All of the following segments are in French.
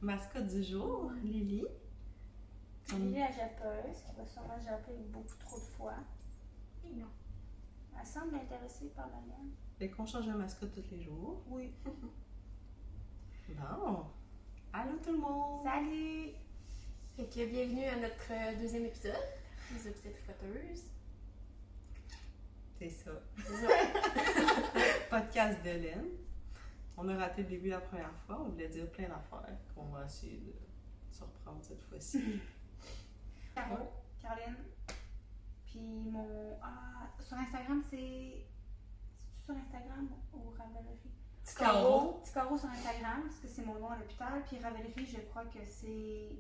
mascotte du jour, Lily. Lily la jappeuse, qui va sûrement japper beaucoup trop de fois. Et non. Elle semble intéressée par la mienne. Fait qu'on change de mascotte tous les jours. Oui. Bon. Allô tout le monde! Salut! Fait que bienvenue à notre deuxième épisode, les Obsèques Tricoteuses. C'est ça. Podcast d'Hélène. On a raté le début la première fois. On voulait dire plein d'affaires qu'on va essayer de se reprendre cette fois-ci. Caro, Caroline. Puis mon. Sur Instagram, c'est. C'est-tu sur Instagram ou Ravellerie? Petit Caro. Petit Caro sur Instagram, parce que c'est mon nom à l'hôpital. Puis Ravellerie, je crois que c'est.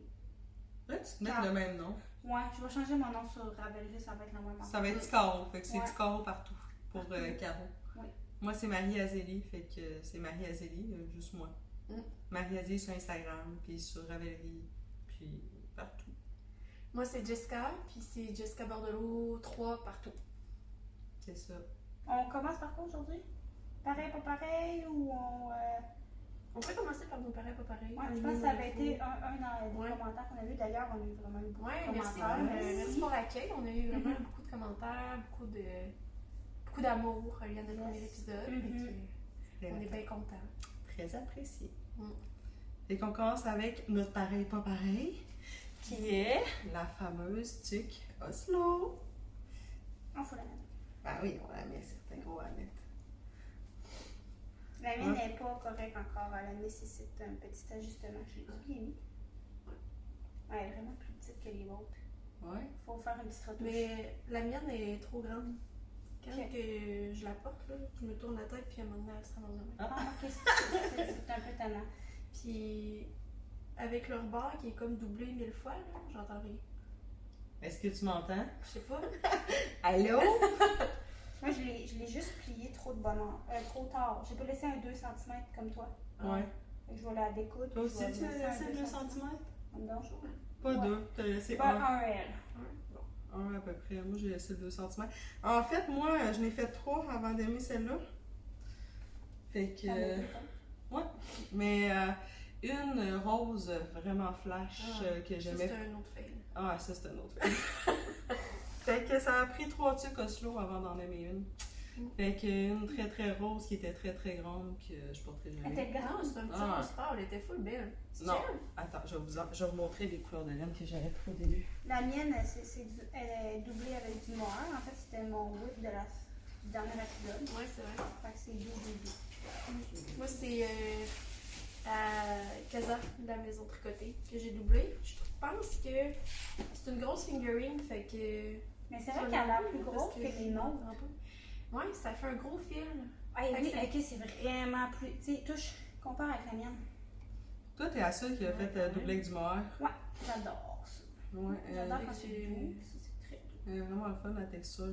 Là, tu te mets le même nom. Ouais, je vais changer mon nom sur Ravellerie, ça va être la même. Ça va être Petit Caro. Fait que c'est Ouais. Petit Caro partout pour Caro. Oui. Moi, c'est Marie-Azélie. Fait que c'est Marie-Azélie, juste moi. Marie-Azélie sur Instagram, puis sur Ravellerie, puis partout. Moi, c'est Jessica, puis c'est Jessica Bordelot 3 partout. C'est ça. On commence par quoi aujourd'hui? Pareil, pas pareil, ou on. On peut commencer par nos pareils, pas pareils. Ouais, je pense que ça avait été un dans les Ouais. commentaires qu'on a vu. D'ailleurs, on a eu vraiment beaucoup Ouais, de merci. commentaires. Merci pour l'accueil. On a eu vraiment beaucoup de commentaires, beaucoup d'amour à notre premier épisode. Fait que on est bien contents. Très apprécié. Mm. Et qu'on commence avec notre pareil pas pareil, qui est la fameuse tuque Oslo. On faut la mettre. Ben oui, on la met, c'est certain qu'on va la mettre. La mienne n'est pas correcte encore. Elle nécessite un petit ajustement. Je l'ai bien mis. Ouais, elle est vraiment plus petite que les autres. Ouais. Il faut faire une petite retouche. Mais la mienne est trop grande. Quand Ok. que je la porte, là, je me tourne la tête, puis à un moment donné, elle se ramasse de même. Ok, c'est un peu tannant. Puis avec le rebord qui est comme doublé 1000 fois, là, j'entends rien. Est-ce que tu m'entends? Je sais pas. Allô? Moi, je l'ai juste plié trop de trop tard. J'ai pas laissé un 2 cm comme toi. Ouais. Fait que je vais la découdre. Toi puis aussi, je tu vais as laisser laissé 2 cm? Non. Pas Ouais. 2, tu as laissé Pas 1. un L. Un à peu près. Moi, j'ai laissé 2 cm. En fait, moi, je n'ai fait 3 avant d'aimer celle-là. Fait que. Ouais. Mais une rose vraiment flash que Ça, j'aimais. c'est un autre fail. Ah, ça, c'est un autre fait. Fait que ça a pris 3 tuques Oslo avant d'en aimer une. Fait qu'une très très rose qui était très très grande que je porterais Elle jamais. était Non, grande. c'est un petit Ah. rose pâle, elle était full belle. C'est Non. elle? Attends, je vais vous montrer les couleurs de laine que j'avais pris au début. La mienne, elle est doublée avec du noir. En fait, c'était mon whip du dernier épisode. Ouais, c'est vrai. Fait que c'est doux. Moi, c'est à Casa, de la maison tricotée, que j'ai doublé. Je pense que c'est une grosse fingering, fait que. Mais c'est vrai qu'elle a l'air plus grosse que les nôtres. Ouais, ça fait un gros fil. Ah, Fait que oui, c'est- ok, c'est vraiment plus. Tu sais, touche, compare avec la mienne. Toi, t'es la seule qui a fait doubler avec du mohair. Ouais, j'adore ça. Ouais, J'adore quand c'est- c'est doux. Ça, c'est très doux. elle est vraiment le fun la texture.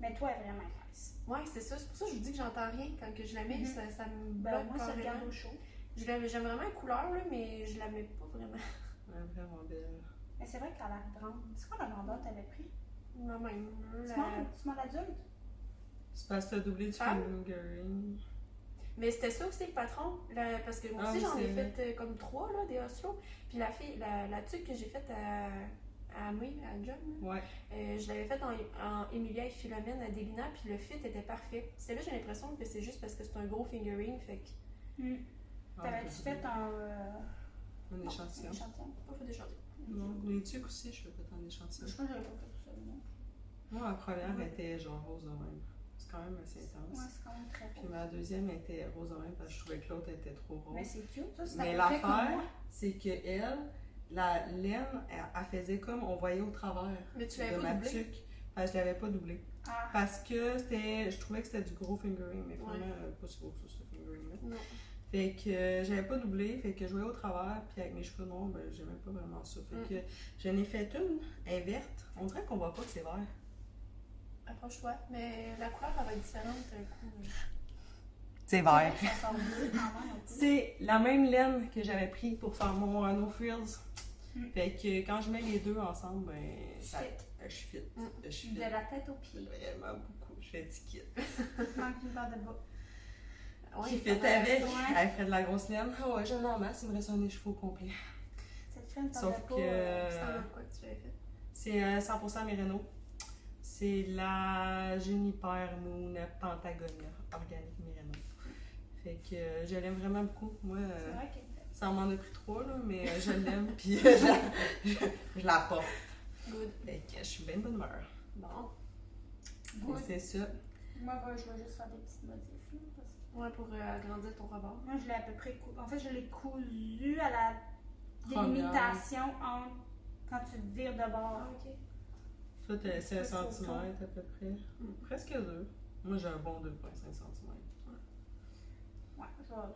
Mais toi, elle est vraiment nice. Ouais, c'est ça. C'est pour ça que je vous dis que j'entends rien quand que je la mets. Mhm. Ça me Ben, bloque moi, ça carrément. regarde au chaud. J'aime vraiment la couleur, là, mais je la mets pas vraiment. Elle est vraiment belle. Mais c'est vrai qu'elle a l'air grande. C'est quoi la grandeur que t'avais pris? Non, même. Small adulte? C'est parce que t'as doublé du Femme? fingering. Mais c'était ça aussi le patron, parce que moi Ah aussi oui, j'en ai c'est fait comme 3 là, des Oslo. Puis la tuque que j'ai faite à Amé, à John, là, Ouais. je l'avais faite en Emilia et Philomène à Delina, puis le fit était parfait. Celle-là, j'ai l'impression que c'est juste parce que c'est un gros fingering, fait que T'avais-tu fait un un échantillon? échantillon? pas fait d'échantillon. Non, les tuques aussi, je fais pas tant d'échantillons. Je crois que j'avais pas fait tout ça, non? Moi, la première était genre rose de même. C'est quand même assez intense. Ouais, c'est quand même très Puis beau. ma deuxième était rose de même parce que je trouvais que l'autre était trop rose. Mais c'est cute, ça, c'est Mais à peu près comme l'affaire, moi. c'est que elle, la laine, elle faisait comme on voyait au travers Mais tu de l'avais ma pas doublé? tuque. Fait que je l'avais pas doublé. Ah, Parce que je trouvais que c'était du gros fingering, mais Ouais. vraiment pas si gros que ça, ce fingering-là. Non. Fait que j'avais pas doublé, fait que je voyais au travers, puis avec mes cheveux noirs, ben j'aimais pas vraiment ça. Fait que j'en ai fait une, elle est verte. On dirait qu'on voit pas que c'est vert. Approche-toi. Mais la couleur, elle va être différente un coup. C'est ça sort bleu quand même un peu. C'est la même laine que j'avais pris pour faire mon No Frills. Mm. Fait que quand je mets les deux ensemble, ben ça, Fit. je suis fit. Mm. Je suis De fit. la tête aux pieds. Vraiment beaucoup. Je fais un petit kit. Il manque une barre de bas. Ouais, qui ça fit va, avec. ouais. Elle ferait de la grosse laine. Ah ouais, j'en ai en masse, il me reste un écheveau complet. Cette fille ne Sauf tendait pas. que C'est un quoi que tu avais fait? c'est 100% Merino. C'est la Juniper Moon Pentagonia organique Merino. Fait que je l'aime vraiment beaucoup. Moi, C'est vrai qu'elle est ça m'en a pris 3, là, mais je l'aime puis je la porte. Good. Fait que je suis bien de bonne humeur. Bon. Good. C'est ça. Moi, je vais juste faire des petites modifs. Là, parce que Ouais, pour agrandir ton rebord. moi, je l'ai à peu près cousu. En fait, je l'ai cousu à la Première. délimitation entre quand tu le vires de bord. Ah, ok. Toi, t'as 16 C'est trop cm à peu près. Presque 2. Moi, j'ai un bon 2,5 cm. Ouais, je vais refaire.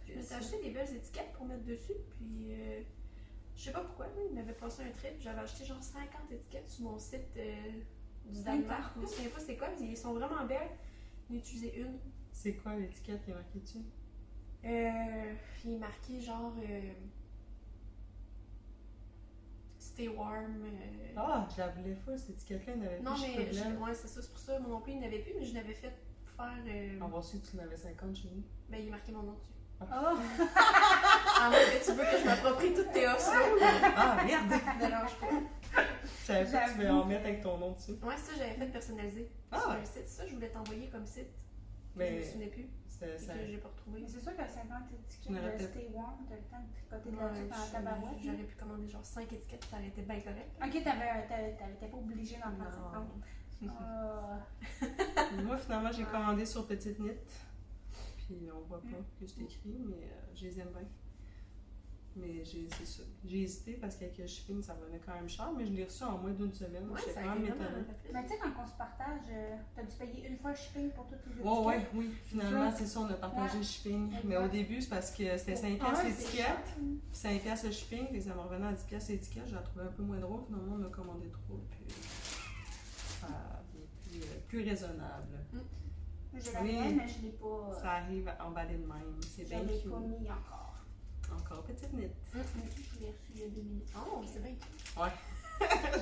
Je me suis acheté des belles étiquettes pour mettre dessus, puis je sais pas pourquoi, là, il m'avait passé un trip. J'avais acheté genre 50 étiquettes sur mon site du Danemark. Je me souviens pas c'est quoi, mais ils sont vraiment belles. J'en ai utilisé une. C'est quoi l'étiquette qui est marquée dessus? Il est marqué genre Stay warm. Ah, je la voulais pas, cette étiquette-là, il n'avait Non, plus. mais ouais, c'est ça, c'est pour ça. Moi non plus, il n'avait plus, mais je l'avais fait faire. On va su que tu en avais 50 chez nous. Ben, il est marqué mon nom dessus. Oh! Ah, mais tu veux que je m'approprie toutes tes offres là? Ah, merde! Ne dérange pas. Je savais pas que tu voulais en mettre avec ton nom dessus. Ouais, ça, j'avais fait personnalisé. Ah! Sur un site, ça, je voulais t'envoyer comme site. Mais je me Mais souvenais plus. ça, Et que j'ai pas retrouvé. Mais c'est sûr que 50 Tu n'aurais étiquettes de peut-être- Stay Warm, t'as le temps de tricoter de Ouais, là-dessus dans la tabarouette. J'aurais pu commander genre 5 étiquettes, ça aurait été bien correct. Ok, t'étais pas obligé d'en prendre 50. Moi, finalement, j'ai commandé sur Petite Knit. Puis on voit pas que c'est écrit, mais je les aime bien. Mais c'est ça. J'ai hésité parce qu'avec le shipping, ça revenait quand même cher, mais je l'ai reçu en moins d'une semaine. Ouais, J'étais ça quand a même été vraiment étonnée. rapide. Mais tu sais, quand on se partage, t'as dû payer une fois le shipping pour toutes les étiquettes. Oh, ouais, oui, finalement, c'est ça, on a partagé Ouais. le shipping. Exact. Mais au début, c'est parce que c'était 5 Ah, piastres c'est l'étiquette, cher. puis 5 piastres le shipping, puis ça me revenait à 10 piastres l'étiquette. Je la trouvais un peu moins drôle. Finalement, on a commandé 3, puis ça devient plus raisonnable. J'ai la Oui. mienne, mais je l'ai pas. Ça arrive emballé de même. C'est Je bien l'ai cute. pas mis encore. Encore Petite Knit. Je l'ai reçu il y a 2 minutes. Oh, c'est bien.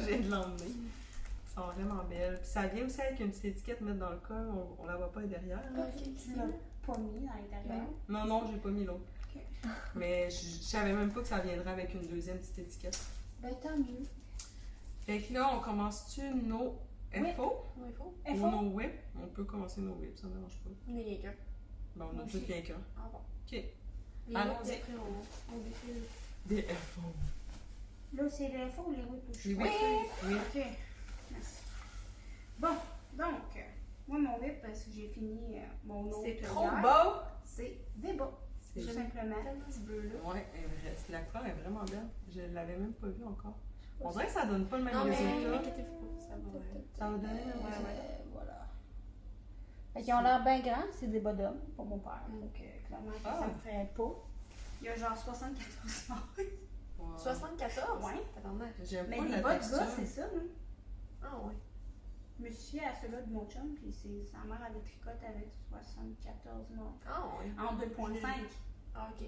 J'ai de l'emmener. Elles sont vraiment belles. Puis ça vient aussi avec une petite étiquette mettre dans le col. On la voit pas derrière. là. Ok, Tu l'as pas mis à l'intérieur. Non, non, j'ai pas mis l'autre. Ok. Mais je savais même pas que ça viendrait avec une deuxième petite étiquette. Ben tant mieux. Fait que là, on commence-tu nos Oui. FO Ouais, faut. ou FO. nos whip? On peut commencer nos whips, ça me dérange pas. Il y en a quelqu'un. Bon, on Moi a tous aussi. bien qu'un. Ah bon. Ok. Les Allons-y. autres, après, on défile. Des FO. Là, c'est les FO ou les whips? Les Oui. whips. Oui. Ok. Merci. Bon, donc, moi, mon whip, parce que j'ai fini mon autre C'est trop hier. beau! C'est Débat, C'est tout simplement. tellement ce bleu-là. Ouais, la couleur est vraiment belle. Je l'avais même pas vue encore. On dirait que ça donne pas le même Non, mais résultat. inquiétez-vous pas, ça va. Ça va donner un Voilà. Fait qu'ils ont l'air bien grands, c'est des bas d'hommes pour mon père. Mm. Donc, clairement, Ah. ça me ferait pas. Il y a genre 74 marques. Wow. 74? Ouais. Tabarnak. J'aime Mais pas les la bas de texture. gars, c'est ça, non? Ah ouais. Je me suis fiée à ceux-là de mon chum, puis sa mère avait tricoté avec 74 marques. Ah ouais. En 2.5. Ah ok. Puis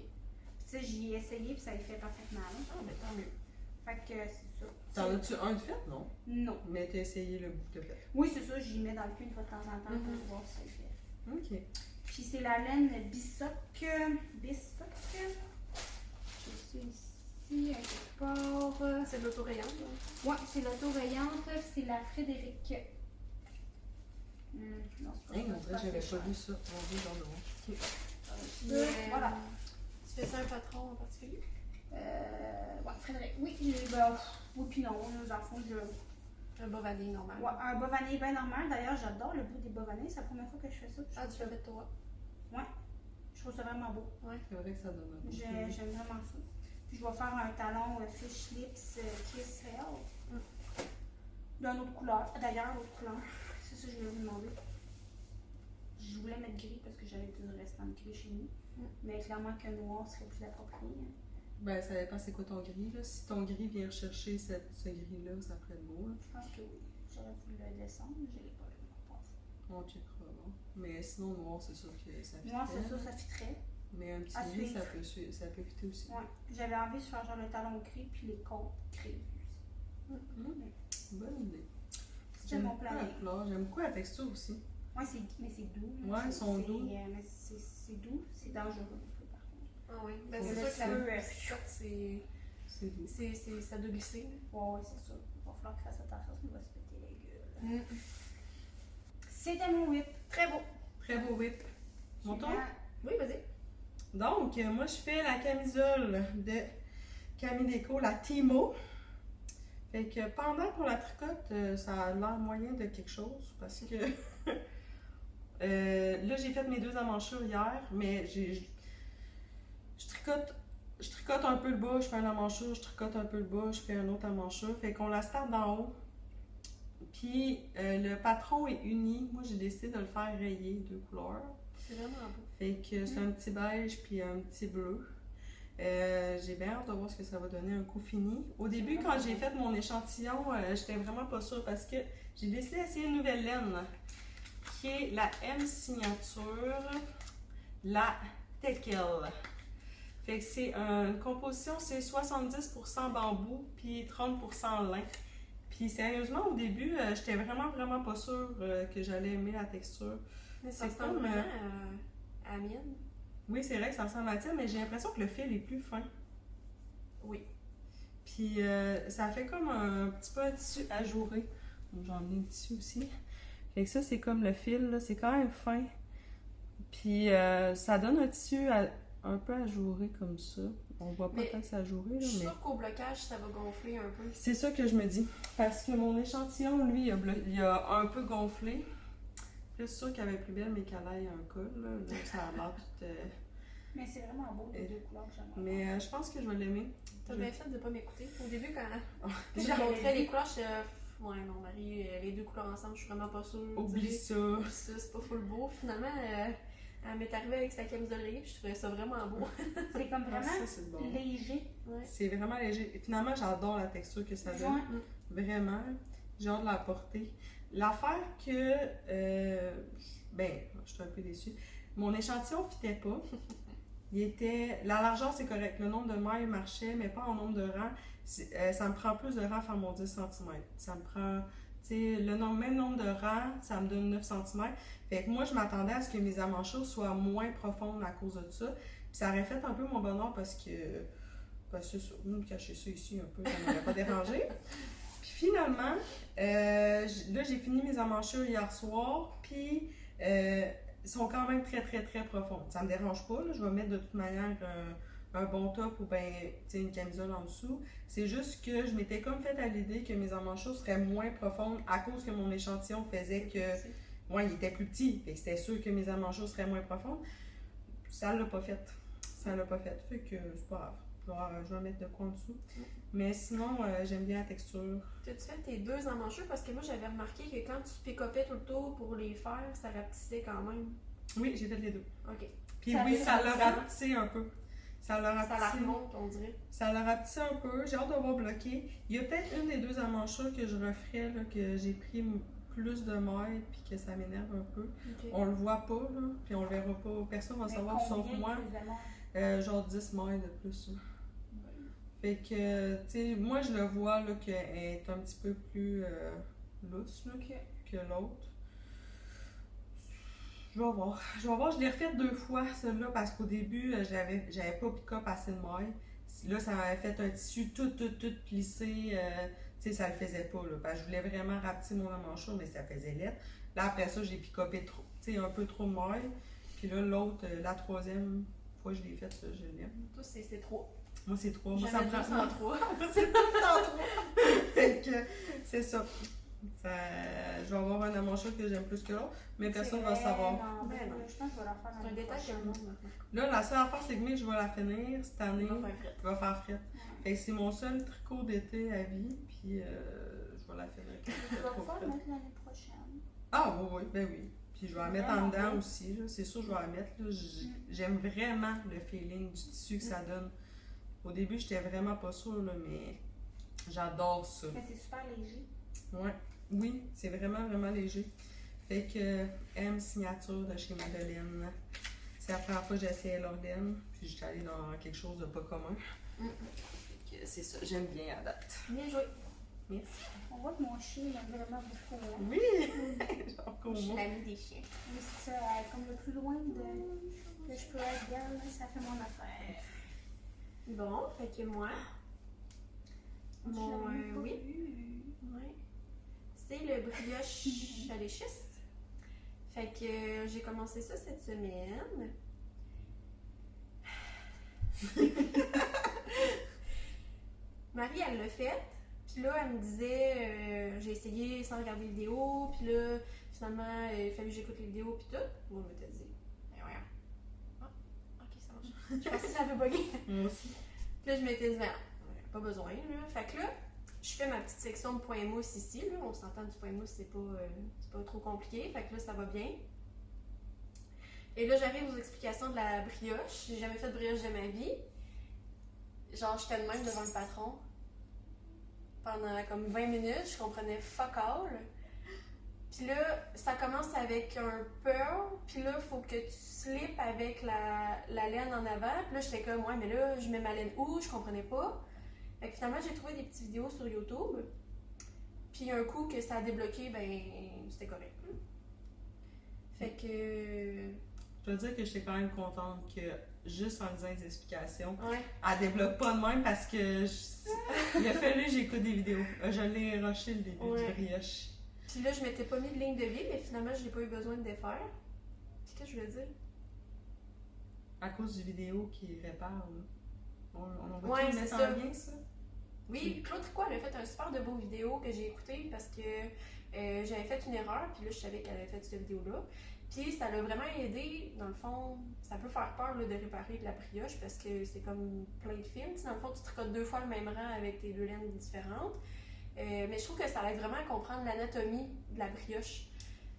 tu sais, j'y ai essayé, puis ça y fait parfaitement. Là. Ah ben tant mieux. Fait que c'est ça. T'en as-tu un de fait? Non. Non. Mais t'as essayé le bout de fait. Oui, c'est ça, j'y mets dans le cul une fois de temps en temps Mhm. pour voir si ça y fait. Ok. Puis c'est la laine Bissoc. Bissoc. Je suis ici, à quelque part. C'est de l'autorayante, là. Ouais, c'est l'auto-rayante, c'est la Frédéric. Non, c'est pas Hey, ça, on c'est dirait que j'avais assez pas vu ça. On veut dans le rouge. Ok. Voilà. Tu fais ça un patron en particulier? Ouais, Frédéric. Oui, oui puis non, dans le fond, Un bas vanille normal. ouais, un bas vanille bien normal. D'ailleurs, j'adore le bout des bas vanilles. C'est la première fois que je fais ça. Ah, tu l'as fait toi? Je trouve ça vraiment beau. C'est vrai que ça donne un J'aime vraiment ça. Puis je vais faire un talon Fish Lips Kiss Hell. D'une autre couleur. D'ailleurs, l'autre couleur. C'est ça que je voulais vous demander. Je voulais mettre gris parce que j'avais du restant de gris chez nous. Mais clairement que noir serait plus approprié. Ben, ça dépend c'est quoi ton gris. Là. Si ton gris vient rechercher ce gris-là, ça ferait le beau. Là. Je pense que oui. J'aurais voulu le descendre, mais je l'ai pas eu. On checkera. Bon. Mais sinon, noir, c'est sûr que ça fit. Noir, c'est ça, ça fitterait. Mais un petit À gris, suivre. ça peut fitter aussi. Ouais. J'avais envie de faire genre le talon gris puis les côtes grises. Bonne idée. C'est mon plan. J'aime beaucoup la texture aussi. Ouais, mais c'est doux. Là. Ouais, ils sont doux. Mais c'est doux, c'est dangereux un peu, par contre. Ah oui, ben Faut c'est sûr que laisser. c'est C'est doux. ça doit glisser. Ouais, c'est ça. Il va falloir qu'il fasse attention, sinon il va se péter la gueule. C'était mon whip. Très beau. Très beau whip. Mon tour? Oui, vas-y. Donc, moi, je fais la camisole de Camille Déco, la Timo. Fait que pendant qu'on la tricote, ça a l'air moyen de quelque chose parce que là, j'ai fait mes 2 emmanchures hier, mais je tricote un peu le bas, je fais un emmanchure, je tricote un peu le bas, je fais un autre emmanchure. Fait qu'on la starte d'en haut. Puis le patron est uni. Moi, j'ai décidé de le faire rayer 2 couleurs. C'est vraiment beau. Fait que c'est un petit beige puis un petit bleu. J'ai bien hâte de voir ce que ça va donner un coup fini. Au début, quand j'ai fait mon échantillon, j'étais vraiment pas sûre parce que j'ai décidé d'essayer une nouvelle laine qui est la M Signature, la Tekel. Fait que c'est une composition, c'est 70% bambou puis 30% lin. Puis sérieusement, au début, j'étais vraiment pas sûre que j'allais aimer la texture. Mais ça C'est ressemble comme, vraiment à la mienne. Oui, c'est vrai que ça ressemble à la tienne, mais j'ai l'impression que le fil est plus fin. Oui. Puis ça fait comme un petit peu un tissu ajouré. Donc, j'en ai un tissu aussi. Fait que ça, c'est comme le fil, là, c'est quand même fin. Puis ça donne un tissu un peu ajouré comme ça. On voit pas Mais tant que c'est ajouré, Je là, suis mais sûre qu'au blocage, ça va gonfler un peu. c'est ça que je me dis. Parce que mon échantillon, lui, il a un peu gonflé. Puis là, c'est sûr qu'il y avait plus belle, mais qu'elle aille un col, là. Donc ça a l'air tout... Mais c'est vraiment beau, les 2 couleurs que j'aime. Mais je pense que je vais l'aimer. T'as bien fait de pas m'écouter. Au début, quand Oh, je leur montrais les couleurs, j'étais ouais, non, Marie, les 2 couleurs ensemble, je suis vraiment pas sûre. Oublie ça. Oublie ça, c'est pas full beau. Finalement, elle m'est arrivée avec sa camisole rayée, puis je trouvais ça vraiment beau. C'est comme Ah, vraiment ça, c'est bon. léger. Ouais. C'est vraiment léger. Finalement, j'adore la texture que ça donne. Ouais. Vraiment. J'ai hâte de la porter. L'affaire que... je suis un peu déçue. Mon échantillon ne fitait pas. La largeur, c'est correct. Le nombre de mailles marchait, mais pas en nombre de rangs. Ça me prend plus de rangs à faire mon 10 cm. Ça me prend... Tu sais, même nombre de rangs, ça me donne 9 cm. Fait que moi, je m'attendais à ce que mes emmanchures soient moins profondes à cause de ça. Puis ça aurait fait un peu mon bonheur parce que... c'est ça. Cacher ça ici un peu, ça ne m'aurait pas dérangé. Puis finalement, là, j'ai fini mes emmanchures hier soir. Puis... sont quand même très profondes. Ça me dérange pas, là. Je vais mettre de toute manière un bon top ou bien une camisole en dessous. C'est juste que je m'étais comme fait à l'idée que mes emmanchures seraient moins profondes à cause que mon échantillon faisait que... Ouais, il était plus petit. Fait que c'était sûr que mes emmanchures seraient moins profondes. Ça l'a pas fait. Ça l'a pas fait. Fait que c'est pas grave. Je vais mettre de quoi en dessous. Mais sinon, j'aime bien la texture. T'as-tu fait tes 2 emmanchures? Parce que moi, j'avais remarqué que quand tu pick-upais tout le tour pour les faire, ça rapetissait quand même. Oui, j'ai fait les 2. OK. Puis Ça oui, fait ça l'a sensation. rapetissé un peu. Ça l'a Ça la rapetissé. remonte, on dirait. Ça l'a rapetissé un peu. J'ai hâte de voir bloquer. Il y a peut-être une des 2 emmanchures que je referais, là, que j'ai pris plus de mailles puis que ça m'énerve un peu. OK. On le voit pas, là, puis on le verra pas. Personne va Mais savoir sauf combien moi. précisément? Genre 10 mailles de plus. Là. Fait que, tu sais, moi je le vois là, qu'elle est un petit peu plus lousse là, que l'autre. Je vais voir. Je l'ai refaite 2 fois, celle-là, parce qu'au début, j'avais pas pick-up assez de mailles. Là, ça m'avait fait un tissu tout plissé. Tu sais, ça le faisait pas, là. Parce que je voulais vraiment rapetisser mon emmanchure, mais ça faisait lettre. Là, après ça, j'ai pick-upé trop, tu sais, un peu trop de mailles. Puis là, l'autre, la 3e fois que je l'ai faite, je l'aime. Toi, c'est 3. Moi, c'est 3. Moi, ça me J'avais prend juste en 3. c'est tout le temps 3. Fait que, c'est ça. Je vais avoir un emmancheur que j'aime plus que l'autre, mais personne ne va le savoir. Non, Ben non. je pense que je vais leur faire C'est un détail que le monde maintenant. Là, la seule affaire, c'est que je vais la finir cette année. On va faire frette. Je vais faire frette. Fait que c'est mon seul tricot d'été à vie, puis je vais la finir. Tu vas pouvoir le mettre l'année prochaine. Ah oui, ben oui. Puis je vais la mettre en dedans aussi, là. C'est sûr, je vais la mettre. Là. J'aime vraiment le feeling du tissu que ça donne. Au début, j'étais vraiment pas sûre, là, mais j'adore ça. Mais c'est super léger. Ouais. Oui, c'est vraiment léger. Fait que M Signature de chez Madeleine. C'est la première fois que j'ai essayé leur laine, puis j'étais allée dans quelque chose de pas commun. Fait que c'est ça, j'aime bien à date. Bien joué. Merci. On voit que mon chien il aime vraiment beaucoup. Hein? Oui! Genre Je comme suis moi. l'amie des chiens. Oui, c'est ça, comme le plus loin que je peux être d'elle, là, ça fait mon affaire. Bon, fait que moi, mon, oui, ouais, c'est le brioche à l'échiste. Fait que j'ai commencé ça cette semaine. Marie, elle l'a fait. Puis là, elle me disait, j'ai essayé sans regarder les vidéos. Puis là, finalement, il fallait que j'écoute les vidéos. Puis tout. Moi, je m'étais dit, mais ouais. Ah, ok, ça marche. Je pensais que ça avait bugué. Moi aussi. Puis là, je m'étais dit, ben, pas besoin. Là. Fait que là, je fais ma petite section de point mousse ici. Là. On s'entend du point mousse, c'est pas trop compliqué. Fait que là, ça va bien. Et là, j'arrive aux explications de la brioche. J'ai jamais fait de brioche de ma vie. Genre, j'étais de même devant le patron. Pendant comme 20 minutes, je comprenais fuck all. Puis là, ça commence avec un pearl. Puis là, il faut que tu slips avec la laine en avant. Puis là, j'étais comme, ouais, mais là, je mets ma laine où? Je comprenais pas. Fait que finalement, j'ai trouvé des petites vidéos sur YouTube. Puis un coup que ça a débloqué, ben, c'était correct. Fait que... Je dois dire que j'étais quand même contente que, juste en lisant les explications, Ouais. elle débloque pas de même parce que il a fallu que j'écoute des vidéos. Je l'ai rushé le début Ouais. du brioche. Puis là, je m'étais pas mis de ligne de vie, mais finalement, je n'ai pas eu besoin de défaire. Puis qu'est-ce que je voulais dire? À cause du vidéo qui répare. Là. On va Ouais, le c'est mettre ça. en lien, ça? Oui, Claude Tricot, elle a fait un super de beau vidéo que j'ai écouté parce que j'avais fait une erreur, puis là, je savais qu'elle avait fait cette vidéo-là. Puis ça l'a vraiment aidé, dans le fond, ça peut faire peur là, de réparer de la brioche parce que c'est comme plein de fils. Dans le fond, tu tricotes 2 fois le même rang avec tes 2 laines différentes. Mais je trouve que ça aide vraiment à comprendre l'anatomie de la brioche.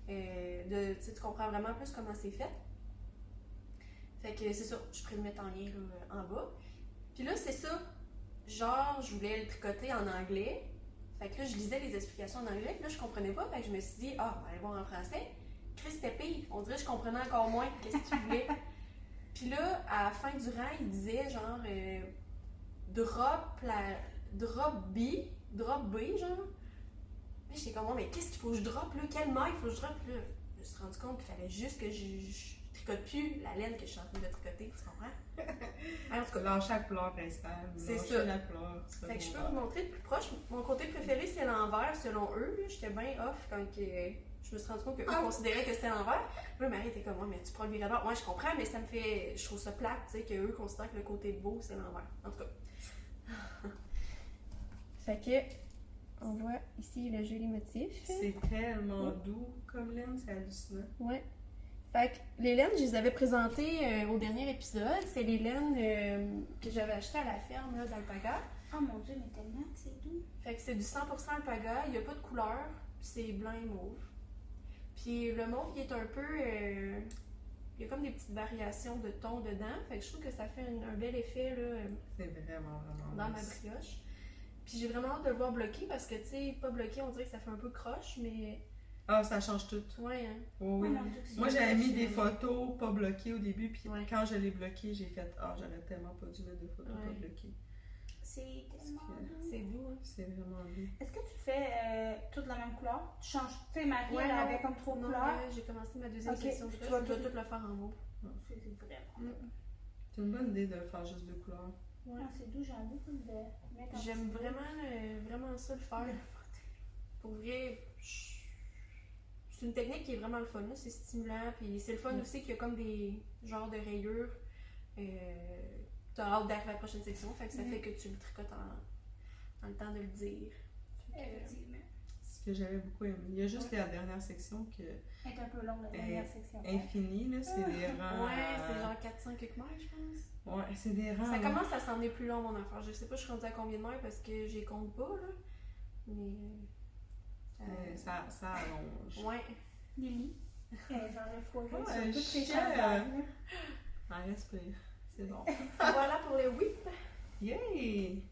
Tu comprends vraiment plus comment c'est fait. Fait que c'est ça, je pourrais le mettre en lien là, en bas. Puis là, c'est ça. Genre, je voulais le tricoter en anglais. Fait que là, je lisais les explications en anglais. Puis là, je comprenais pas. Fait que je me suis dit, on va aller voir en français. Chris, c'était pire. On dirait que je comprenais encore moins qu'est-ce qu'il voulait. Puis là, à la fin du rang, il disait genre drop B, genre. Mais j'étais comme, mais qu'est-ce qu'il faut que je drop là? Quelle maille il faut que je drop là? Je me suis rendu compte qu'il fallait juste que je tricote plus la laine que je suis en train de tricoter, tu comprends? En tout cas, Lâcher la couleur principale. C'est lâcher ça. la couleur. fait que je peux vous montrer de plus proche. Mon côté préféré, c'est l'envers, selon eux. Là. J'étais bien off quand je me suis rendu compte qu'eux considéraient que c'était l'envers. Là, Marie était comme, ouais, mais tu prends le mirador. Moi, je comprends, mais ça me fait. Je trouve ça plate, tu sais, qu'eux considèrent que le côté beau, c'est l'envers. En tout cas. Fait que, on voit ici le joli motif. C'est tellement doux comme laine, c'est hallucinant. Ouais. Fait que les laines, je les avais présentées au dernier épisode. C'est les laines que j'avais achetées à la ferme là, d'alpaga. Oh mon dieu, mais tellement que c'est doux. Fait que c'est du 100% alpaga, il n'y a pas de couleur, puis c'est blanc et mauve. Puis le mauve, il est un peu. Il y a comme des petites variations de tons dedans. Fait que je trouve que ça fait un bel effet là, C'est vraiment dans ma nice. brioche. Puis j'ai vraiment hâte de le voir bloqué parce que, tu sais, pas bloqué, on dirait que ça fait un peu croche, mais. Ah, ça change tout. Ouais, hein. Oh, oui. Oh mon Dieu, que c'est Moi, j'avais mis doux. des photos pas bloquées au début, puis Ouais. quand je l'ai bloqué, j'ai fait j'aurais tellement pas dû mettre de photos Ouais. pas bloquées. C'est tellement doux. C'est doux, hein. C'est vraiment doux. Est-ce que tu fais toutes la même couleur? Tu changes. Tu sais, Marie, Ouais, elle non. avait comme 3 Non, couleurs. j'ai commencé ma deuxième Ok, section. tu Je vas dois tout- tout le faire en mauve. C'est vraiment. C'est une bonne idée de faire juste 2 couleurs. Ouais. Ah, c'est doux, j'ai envie de mettre un J'aime petit peu. vraiment ça le faire. Pour vrai, c'est une technique qui est vraiment le fun, là. C'est stimulant, puis c'est le fun aussi qu'il y a comme des genres de rayures. T'as hâte d'arriver à la prochaine section, fait que ça fait que tu le tricotes en le temps de le dire. Fait que, Effectivement. Ce que j'avais beaucoup aimé. Il y a juste la dernière section qui est Elle est un peu longue, la dernière section. infinie, là. C'est des rangs. ouais, c'est genre 400 quelques mètres, je pense. Ouais, c'est des rangs. Ça là. commence à s'en est plus long, mon affaire. Je sais pas, je suis rendue à combien de mètres parce que j'y compte pas, là. Mais. Ça allonge. Ouais. Lily. J'enlève fourré Ouais, sur toutes ses cher. chandails. En respire. C'est bon. Voilà pour les whips. Yay!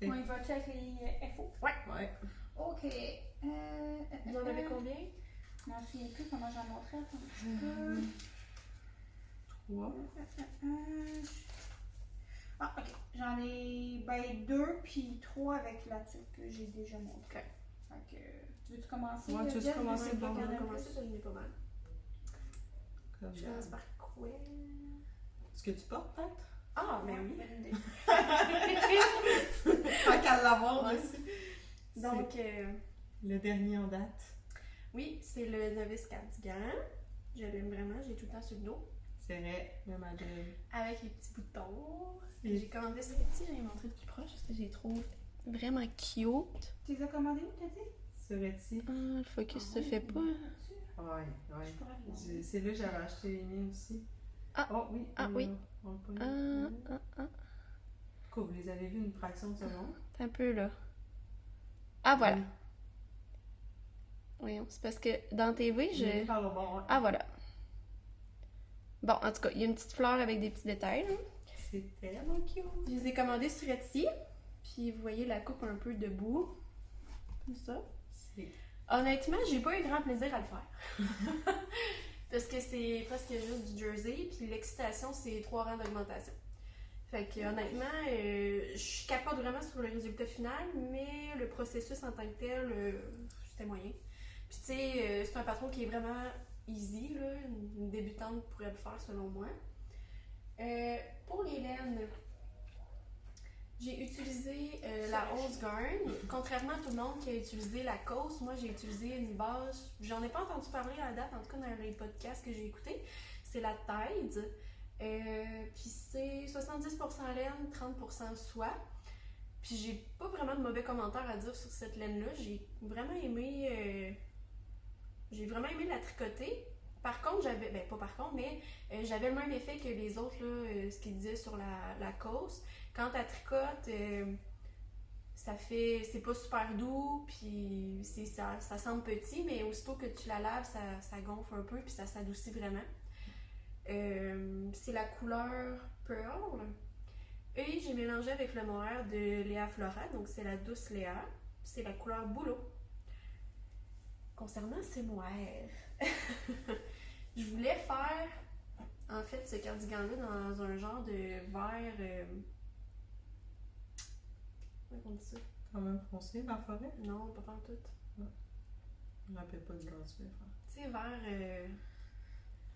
On y va-tu avec les FO? Ouais. Ok. Vous en avez combien? Je m'en souviens plus comment j'en montrais. Attends un petit peu. 3. Ah, ok. J'en ai 2 puis 3 avec la tuque que j'ai déjà montré. Ok. Fait que, tu veux-tu commencer? Ouais, tu veux-tu Jess? commencer? Je sais pas Bon, qu'il y en On a va commencer, plus. ça j'en ai pas mal. Comme Je commence par quoi? ce que tu portes, peut-être? Ah, mais oui. Bonne idée. Tant qu'à l'avoir Ouais. aussi. Donc, Le dernier en date. oui, c'est le Novice Cardigan. Je l'aime vraiment, j'ai tout le temps sur le dos. C'est vrai, même à job. Avec les petits boutons. Oui. J'ai commandé ce petit, je vais montrer de plus proche parce que je les trouve vraiment cute. Tu les as commandés où, t'as dit? Serait-il? Ah, le focus se Ah, fait pas. Ouais, Je ouais. pourrais regarder. C'est là que j'avais acheté les miens aussi. Ah. Oh oui. Ah, oui. On le pogne. Ah. Quoi, vous les avez vus une fraction de seconde? Un peu là. Ah, voilà. Oui. Voyons, c'est parce que dans TV, Je vais faire le bord, ouais. Ah, voilà. Bon, en tout cas, il y a une petite fleur avec des petits détails. Là. C'est tellement cute. Je les ai commandés sur Etsy. Puis vous voyez la coupe un peu debout. Comme ça. C'est... Honnêtement, j'ai pas eu grand plaisir à le faire. Parce que c'est presque juste du jersey. Puis l'excitation, c'est 3 rangs d'augmentation. Fait que honnêtement, je capote vraiment sur le résultat final. Mais le processus en tant que tel, c'était moyen. Puis tu sais, c'est un patron qui est vraiment easy, là. Une débutante pourrait le faire selon moi. Pour les laines, j'ai utilisé la Hose Garn. Contrairement à tout le monde qui a utilisé la Cause, moi j'ai utilisé une base. J'en ai pas entendu parler à la date, en tout cas dans les podcasts que j'ai écoutés. C'est la Tide. Puis c'est 70% laine, 30% soie. Puis j'ai pas vraiment de mauvais commentaires à dire sur cette laine-là. J'ai vraiment aimé la tricoter. Par contre, j'avais le même effet que les autres, là, ce qu'ils disaient sur la Cause. Quand tu tricotes, c'est pas super doux, puis ça semble petit, mais aussitôt que tu la laves, ça gonfle un peu, puis ça s'adoucit vraiment. C'est la couleur Pearl. Et j'ai mélangé avec le mohair de Léa Flora, donc c'est la douce Léa. C'est la couleur Boulot. Concernant ces mohairs, je voulais faire en fait ce cardigan-là dans un genre de vert. Comment on dit ça? Quand même foncé, la forêt? Non, pas tout. Je me rappelle pas de blanc tu veux faire. Tu sais, vert.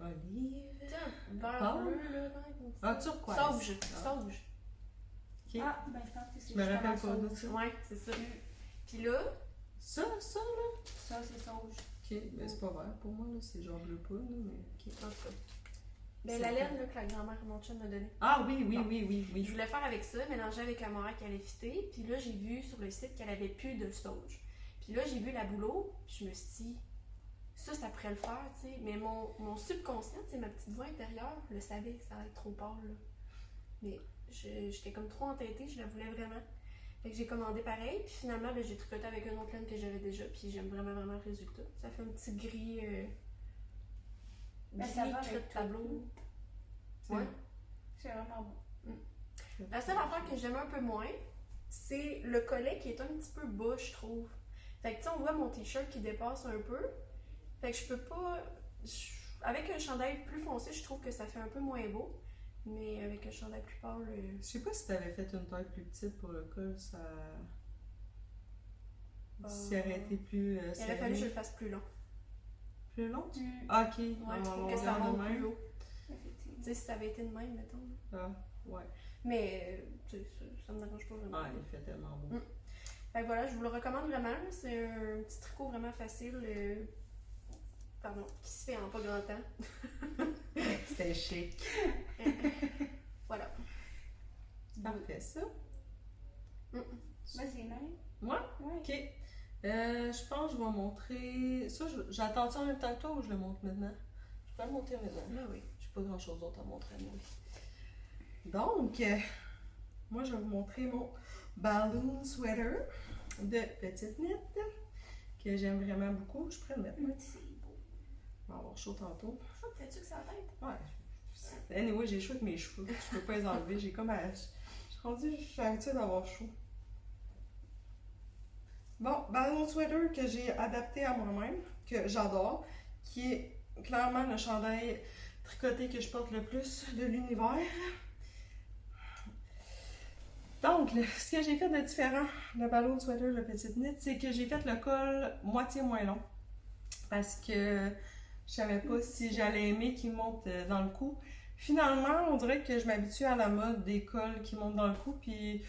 Olive. Tu sais, un vert Pâle? bleu, là. Comment on dit ça? Ah, turquoise. Sauge. Ah. Sauge. Ok. Ah, ben je pense que c'est Je me rappelle justement pas de sauge. ça. Ouais, c'est ça. Puis là, Ça, là? Ça, c'est sauge. Ok, mais c'est pas vert pour moi, là. C'est genre bleu poudre, là, mais ok. en tout cas. Ben, C'est la ok. laine là, que la grand-mère de mon chum m'a donnée. Ah oui, Bon. oui. Je voulais faire avec ça, mélanger avec un mohair qui allait fitter. Puis là, j'ai vu sur le site qu'elle avait plus de sauge. Puis là, j'ai vu la boulot, puis je me suis dit, ça pourrait le faire, tu sais. Mais mon subconscient, tu sais, ma petite voix intérieure, le savait que ça allait être trop pâle, là. Mais j'étais comme trop entêtée, je la voulais vraiment. Fait que j'ai commandé pareil, puis finalement, ben, j'ai tricoté avec une autre laine que j'avais déjà, puis j'aime vraiment le résultat. Ça fait un petit gris. Ben, gris ça va crête avec tableau. C'est- Ouais. C'est vraiment bon. La seule affaire que j'aime un peu moins, c'est le collet qui est un petit peu bas, je trouve. Fait que tu sais, on voit mon t-shirt qui dépasse un peu. Fait que je peux pas. Avec un chandail plus foncé, je trouve que ça fait un peu moins beau. Mais avec un chandail plus pâle. Je sais pas si t'avais fait une taille plus petite pour le col, ça. Si ça aurait été plus. Il aurait serré. fallu que je le fasse plus long. Plus long? Mm. Ah, ok. Ouais, je trouve que ça monte plus haut. Tu Effectivement. sais, si ça avait été de même, mettons. Ah, ouais. Mais, tu sais, ça me dérange pas vraiment. Ah, il fait tellement beau. Fait que voilà, je vous le recommande vraiment. là. C'est un petit tricot vraiment facile. Pardon, qui se fait en pas grand temps. C'était chic. Voilà. Parfait, ça. Vas-y, même. Moi? Ouais. Ok. Je pense que je vais montrer. Ça, j'attends ça en même temps que toi ou je le montre maintenant? Je peux le montrer maintenant. Là, oui. J'ai pas grand chose d'autre à montrer, moi. Donc, moi, je vais vous montrer mon balloon sweater de Petite Knit que j'aime vraiment beaucoup. Je pourrais le mettre. Moi, c'est beau. On va avoir chaud tantôt. T'as-tu que ça a la tête? Ouais. Anyway, j'ai chaud avec mes cheveux. Je peux pas les enlever. J'ai comme à. Je suis habituée d'avoir chaud. Bon, ballon sweater que j'ai adapté à moi-même, que j'adore, qui est clairement le chandail tricoté que je porte le plus de l'univers. Donc, ce que j'ai fait de différent, le ballon de sweater, le petit knit, c'est que j'ai fait le col moitié moins long. Parce que je savais pas si j'allais aimer qu'il monte dans le cou. Finalement, on dirait que je m'habitue à la mode des cols qui montent dans le cou, puis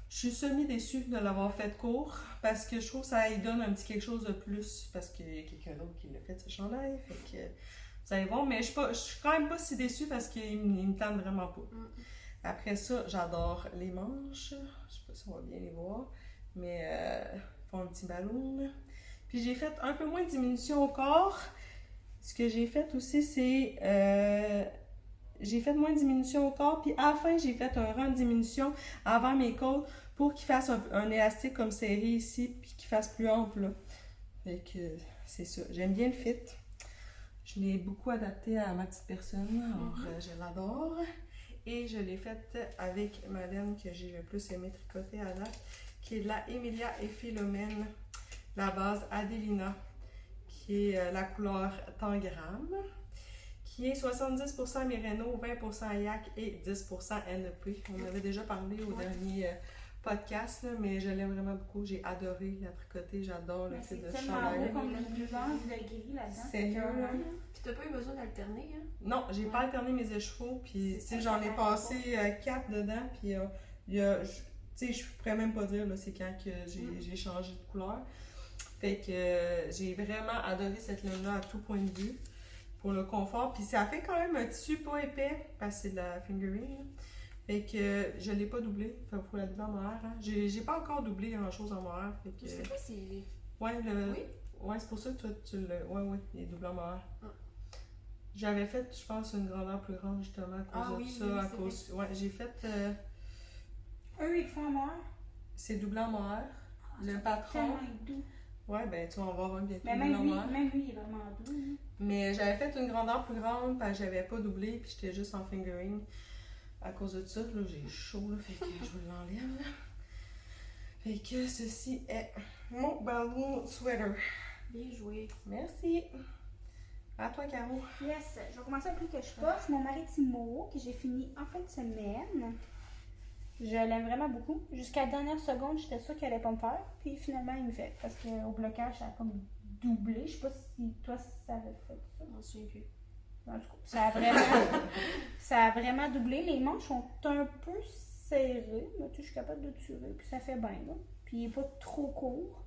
je suis semi-déçue de l'avoir fait court, parce que je trouve que ça y donne un petit quelque chose de plus, parce qu'il y a quelqu'un d'autre qui l'a fait ce chandail, fait que vous allez voir, mais je suis quand même pas si déçue parce qu'il me tente vraiment pas. Après ça, j'adore les manches, je sais pas si on va bien les voir, mais ils font un petit ballon. Puis j'ai fait un peu moins de diminution au corps. Ce que j'ai fait aussi, c'est j'ai fait moins de diminution au corps, puis à la fin, j'ai fait un rang de diminution avant mes côtes pour qu'il fasse un élastique comme serré ici, puis qu'il fasse plus ample, là. Fait que c'est ça. J'aime bien le fit. Je l'ai beaucoup adapté à ma petite personne, alors je l'adore. Et je l'ai faite avec ma laine que j'ai le plus aimé tricoter à date, qui est de la Emilia et Philomène, la base Adelina, qui est la couleur Tangram, qui est 70% Merino, 20% Yak et 10% NP. On avait déjà parlé au dernier podcast, là, mais je l'aime vraiment beaucoup. J'ai adoré la tricoter, j'adore le fait de ce chandail. C'est tellement beau comme une nuance de gris là-dedans. Sérieux, là? Puis t'as pas eu besoin d'alterner, hein? Non, j'ai pas alterné mes écheveaux, puis j'en ai passé 4 dedans, puis je pourrais même pas dire là, c'est quand que j'ai changé de couleur. Fait que j'ai vraiment adoré cette laine-là à tout point de vue pour le confort. Puis ça fait quand même un tissu pas épais parce que c'est de la fingering. Là. Fait que je l'ai pas doublé. Fait qu'il faut la doubler en mohair. Hein. J'ai pas encore doublé grand-chose en mohair. Fait que... Je sais pas si... Ouais, Oui? Ouais, c'est pour ça que toi, tu l'as... Ouais, il est doublé en mohair. Ah. J'avais fait, je pense, une grandeur plus grande justement à cause de ça. Oui, à cause... Ouais, j'ai fait... Eux, ils font en mohair. C'est doublé en mohair. Le patron... Tellement doux. Ouais, ben tu vas en voir un bientôt. Mais même lui, il est vraiment doux. Hein. Mais j'avais fait une grandeur plus grande parce que j'avais pas doublé puis j'étais juste en fingering. À cause de ça, là, j'ai chaud, là, fait que je vous l'enlève. Là. Fait que ceci est mon ballon sweater. Bien joué. Merci. À toi, Caro. Yes, je vais commencer avec lui que je porte. C'est mon Maritimo que j'ai fini en fin de semaine. Je l'aime vraiment beaucoup. Jusqu'à la dernière seconde, j'étais sûre qu'il allait pas me faire. Puis finalement, il me fait. Parce qu'au blocage, ça a comme doublé. Je sais pas si toi, ça avait fait ça. Je m'en souviens plus. En tout cas, ça a vraiment doublé. Les manches sont un peu serrées. Mais tu sais, je suis capable de tirer. Puis ça fait bien, là. Puis il n'est pas trop court.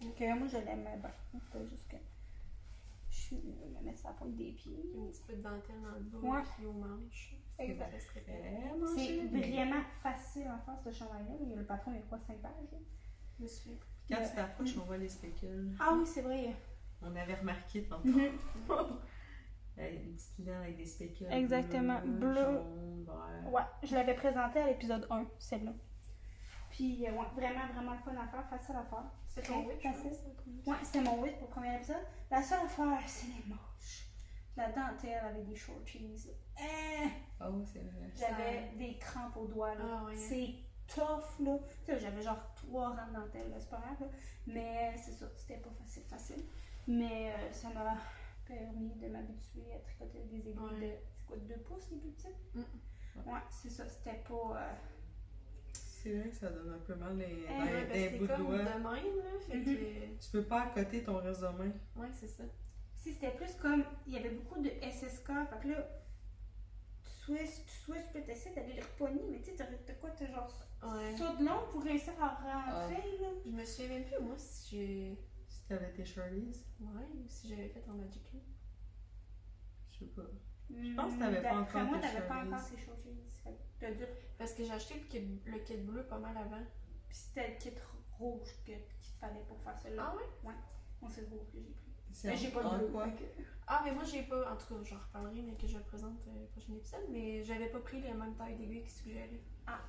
Donc moi, je l'aime bien. C'est juste que je vais me mettre ça à la pointe des pieds. Un petit peu de dentelle dans le bas Ouais. puis aux manches. Exact. Ça serait Vraiment C'est chérie. vraiment facile en faire ce chandail-là. Le patron, il y a quoi, 5 pages? Là? Je me souviens plus. Quand tu t'approches, on voit les spécules. Ah oui, c'est vrai. On avait remarqué tantôt. Mhm. Une petite laine avec des spécules. Exactement. Bleu. Jaune, vert. Ouais, je l'avais présenté à l'épisode 1, celle-là. Puis, ouais, vraiment le fun à faire, facile à faire. C'est Très ton whip, facile. ça? Ouais, c'était mon 8 pour le premier épisode. La seule affaire, c'est les manches. La dentelle avec des shorties. Oh, c'est vrai. J'avais des crampes aux doigts, là. Ah, ouais. C'est tough, là. Tu sais, j'avais genre 3 rangs de dentelle, là, c'est pas grave, là. Mais c'est ça, c'était pas facile. Mais ça m'a permis de m'habituer à tricoter des aiguilles de, c'est quoi, 2 pouces les plus petites? Ouais, c'est ça, c'était pas... C'est vrai que ça donne un peu mal les C'est bouts de comme doigts. de même, là. Fait que... Tu peux pas accoter ton reste de main. Ouais, c'est ça. Si c'était plus comme, il y avait beaucoup de SSK, fait que là, tu switches, puis t'essaies d'aller le repogner, mais tu sais, t'as quoi, t'as genre Ouais. ça de long pour réussir à rentrer, là. Je me souviens même plus, moi, si j'ai... Si t'avais tes shorties, Ouais, ou si j'avais fait en Magic Loop. je sais pas. Je pense que t'avais pas D'après encore moi, tes t'avais pas shorties. encore ces choses. T'as dû. Parce que j'ai acheté le kit bleu pas mal avant. Puis c'était le kit rouge qu'il te fallait pour faire cela. Ah ouais? Ouais. Moi, c'est le rouge que j'ai pris. C'est Mais j'ai pas en de bleu. quoi? fait que- Ah, mais moi, j'ai pas... En tout cas, j'en reparlerai, mais que je le présente au prochain épisode. Mais j'avais pas pris les mêmes tailles d'aiguilles qui suggéraient. Ah.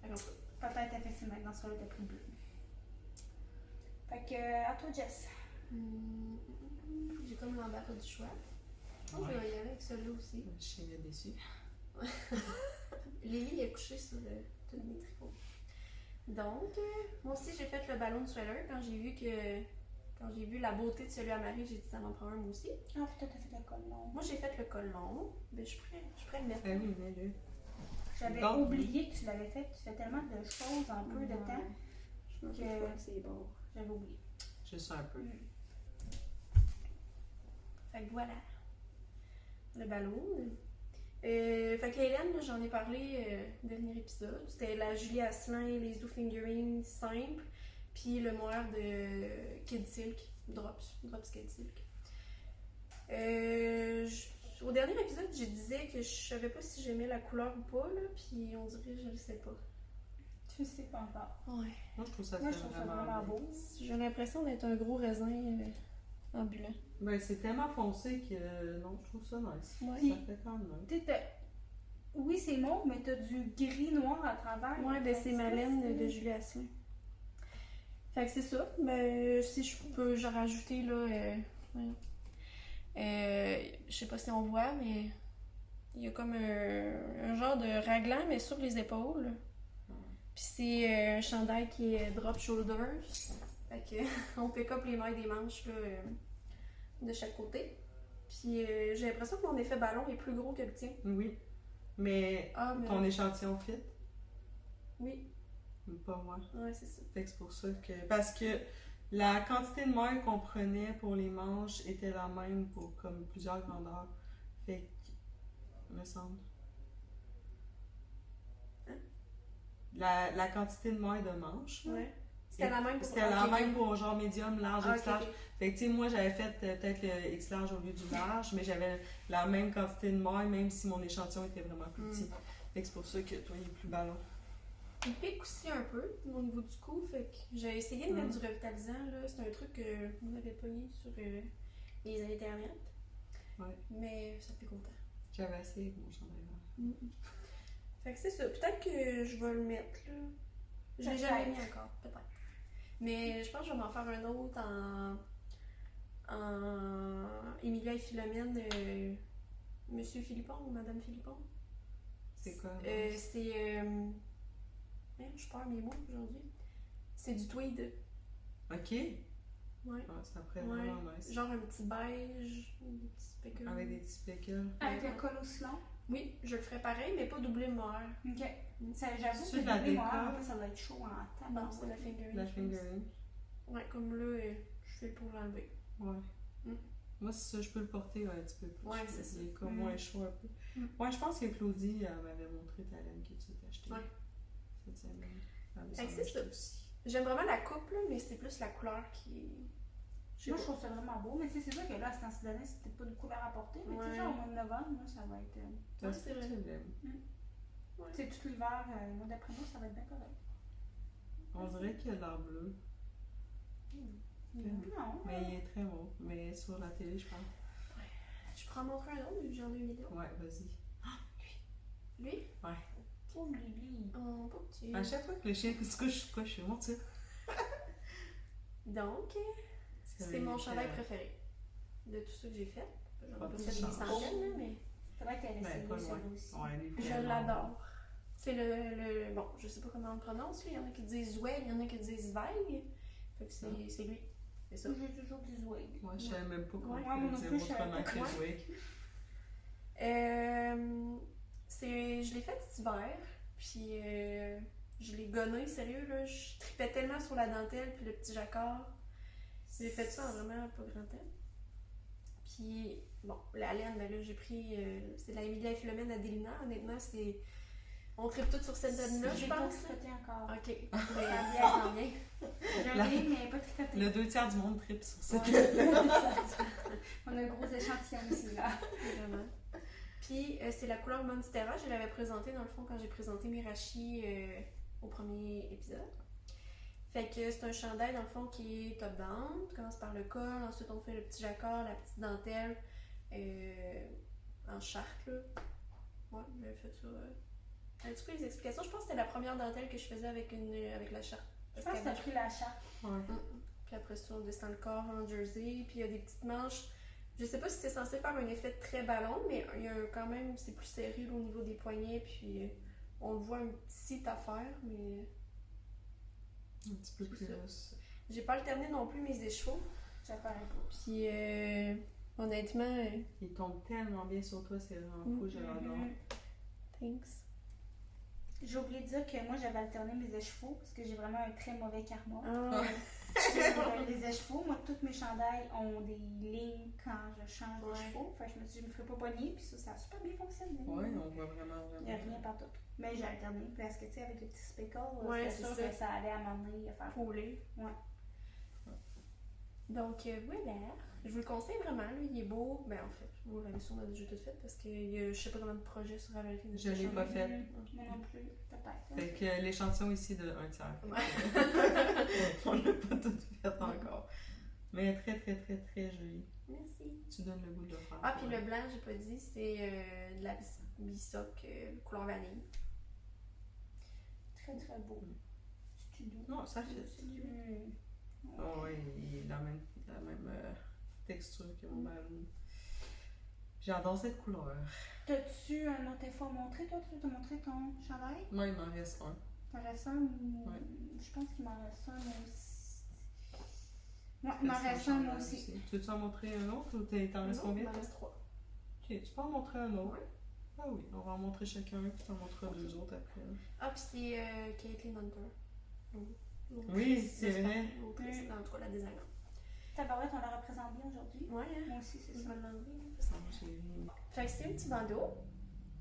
Fait qu'on peut. Peut-être effectivement, dans ce cas-là, t'as pris le bleu. Fait que, à toi, Jess. J'ai comme l'embarras du choix. Je pense que je vais y aller avec celui-là aussi. Je suis bien déçue. Lily est couchée sur tous mes tricots. Donc, moi aussi, j'ai fait le ballon de sweater quand j'ai vu la beauté de celui à Marie, j'ai dit ça m'en prend un moi aussi. Ah, putain, t'as fait le col long. Moi, j'ai fait le col long. Ben, je pourrais le mettre. Ah oui, mais là. J'avais Donc, oublié que tu l'avais fait. Tu fais tellement de choses en peu de temps. Je me Que- rappelle pas, c'est bon. J'avais oublié. Juste un peu. Fait que voilà. Le ballon. Fait que Hélène, là, j'en ai parlé dernier épisode. C'était la Julie Asselin, les Zoo Fingering simples, puis le mohair de Kid Silk, Drops Kid Silk. Au dernier épisode, je disais que je savais pas si j'aimais la couleur ou pas, là, puis on dirait que je le sais pas. Tu sais pas encore. Ouais. Moi, je trouve ça Moi, fait je trouve ça vraiment vraiment bien. beau. J'ai l'impression d'être un gros raisin ambulant. Ben, c'est tellement foncé que non, je trouve ça nice. Ouais. Ça fait quand même. Tu sais, oui, c'est mauve, mais t'as du gris noir à travers. Ouais, ben c'est ma laine de Julie Asselin. Fait que c'est ça. Ben, si je peux, j'ai rajouté là. Je sais pas si on voit, mais il y a comme un genre de raglan, mais sur les épaules. Puis c'est un chandail qui est drop shoulders. Fait que on pick up les mailles des manches là, de chaque côté. Puis j'ai l'impression que mon effet ballon est plus gros que le tien. Oui. Mais Ah, mais. ton échantillon fit, Oui, pas moi. ouais, c'est ça. Fait que c'est pour ça que. Parce que la quantité de mailles qu'on prenait pour les manches était la même pour comme plusieurs grandeurs. Fait que. Me semble. Hein? La quantité de mailles de manches. là, Ouais. C'était la même pour C'était la ok, même pour genre médium, large, Ah, X large. ok. Fait que tu sais, moi j'avais fait peut-être le X large au lieu du large, mais j'avais la même quantité de mailles, même si mon échantillon était vraiment plus petit. Fait que c'est pour ça que toi il est plus ballon. Il pique aussi un peu au niveau du cou, fait que j'ai essayé de mettre du revitalisant, là. C'est un truc qu'on avait pogné sur les internet. Ouais. Mais ça pique autant. J'avais essayé avec mon chandail vert. Fait que c'est ça. Peut-être que je vais le mettre, là. Je l'ai jamais mis encore, peut-être. Mais je pense que je vais m'en faire un autre en Emilia et Philomène, Monsieur Philippon ou Madame Philippon. C'est quoi? C'est. Je perds mes mots aujourd'hui. C'est du tweed. Ok. Ouais. Ah, ça ferait Ouais. vraiment nice. Genre un petit beige, des petits speckles. Avec des petits speckles. Avec le col au silon. Oui, je le ferais pareil, mais pas doubler le mohair. Ok. J'avoue C'est que la le noir, déco. en fait, ça doit être chaud en temps. Non, c'est la fingering. La je pense. fingering. Ouais, comme là, je fais pour l'enlever. Ouais. Mm. Moi, c'est ça, je peux le porter un petit peu plus. Ouais, c'est ça. Il est comme moins chaud un peu. Ouais, je pense que Claudie elle m'avait montré ta laine que tu t'es acheté. Ouais. Cette semaine. Elle Fait que s'en c'est achetait ça. aussi. J'aime vraiment la coupe, là, mais c'est plus la couleur qui. Moi, je trouve ça vraiment beau, mais tu sais, c'est sûr que là, à ce temps-ci d'année, c'est peut-être pas de couleur à porter, mais tu sais, Ouais. genre au mois de novembre, là, ça va être. Ça, Ouais, c'est c'est vrai. que tu l'aimes. Ouais. Tu sais, tout l'hiver, moi, d'après moi, ça va être bien correct. On dirait qu'il y a l'air bleu. Non. Mais il est très beau. Mais sur la télé, je pense. Je prends mon frère un autre, vu que j'en ai une idée. Ouais, vas-y. Lui? Pauvre Lily. Oh, pas petit. À chaque fois que le chien se couche chez moi, tu sais. Donc, c'est mon chandail préféré de tout ce que j'ai fait. J'en ai Pas pas de fait des chance. centaines, là, mais C'est vrai qu'elle Ben, essaie pas de loin. aussi. Ouais, lui, je vraiment. l'adore. C'est le. Bon, je sais pas comment on le prononce, là. Il y en a qui disent Zweig, il y en a qui disent Zweig. Fait que c'est lui. C'est ça. J'ai toujours du zwig. Moi, je savais même pas comment Ouais, moi on non dire plus, je savais autrement pas. que Ouais. Zwig. Je l'ai fait cet hiver, puis je l'ai gonné, sérieux, là. Je tripais tellement sur la dentelle, puis le petit jacquard. J'ai fait ça en vraiment pas grand temps. Puis, bon, la laine, ben là, j'ai pris. C'est de la Emilia et Philomène à Delina. Honnêtement, c'est. On tripe tout sur cette laine-là, je J'ai pas pense. tricoté encore. Ok, mais ça s'en vient. J'en ai, mais pas tricoté. Le 2/3 du monde tripe sur cette Ouais. On a un gros échantillon ici, là. Vraiment. Puis c'est la couleur Monstera. Je l'avais présentée dans le fond quand j'ai présenté Mirachi au premier épisode. Fait que c'est un chandail dans le fond qui est top-down. Tu commences par le col, ensuite on fait le petit jacquard, la petite dentelle en charte là. Ouais, j'avais fait ça. Un petit peu les explications. Je pense que c'était la première dentelle que je faisais avec la charte. Je pense que t'as pris la charte. Ouais. Puis après ça, on descend le corps en jersey. Puis il y a des petites manches. Je sais pas si c'est censé faire un effet très ballon, mais il y a quand même, c'est plus serré là, au niveau des poignets. Puis on le voit une petite affaire, mais Un petit peu C'est plus ça. rousse. j'ai pas alterné non plus mes échevaux. J'apparais pas. Puis honnêtement, Il tombe tellement bien sur toi, c'est vraiment fou, je l'adore. thanks. J'ai oublié de dire que moi, j'avais alterné mes écheveaux parce que j'ai vraiment un très mauvais karma. Ah. Les écheveaux, moi, toutes mes chandails ont des lignes quand je change Ouais. d'écheveau. Fait que je me suis dit, je me ferais pas pogner, puis ça a super bien fonctionné. Ouais, on voit vraiment, Il n'y a vraiment. rien partout. Mais j'ai alterné parce que, tu sais, avec les petits speckles, Ouais, c'était c'est sûr ça. que ça allait à m'emmener à faire. Poulet. Ouais. Donc, voilà. Je vous le conseille vraiment, là. Il est beau. Ben, en fait, vous l'avez sûrement déjà tout fait parce qu'il y a je sais pas combien de projets sur Ravelry. Je l'ai pas fait. Moi non plus, peut-être. Fait que l'échantillon ici de 1/3. Ouais. On l'a pas tout fait encore. Mais très, très, très, très joli. Merci. Tu donnes le goût de le faire. Ah, puis le blanc, j'ai pas dit, c'est de la bisoc couleur vanille. Très très beau. Studio. Non, ça fait. Mm. Oh, oui, il est la même texture que mon ballon. J'adore cette couleur. T'as-tu un autre info à montrer, toi? Tu t'as montré ton chandail? Moi, il m'en reste un. T'en restes un ou... Ouais. Je pense qu'il m'en reste un, moi aussi. Ouais, il m'en reste un, moi aussi. Tu veux-tu en montrer un autre ou t'en restes Non, il combien? m'en reste 3. Ok, tu peux en montrer un autre. Ouais. Ah oui, on va en montrer chacun un, puis t'en montreras deux autres après. Ah, puis c'est Caitlin Hunter. Oui, c'est vrai. L'autrice, en tout cas, la designer. Tabarouette, on la représente bien aujourd'hui. Ouais, hein? Moi aussi, c'est Il ça. m'a demandé. Ça, j'ai vu. Fait que c'est un petit bandeau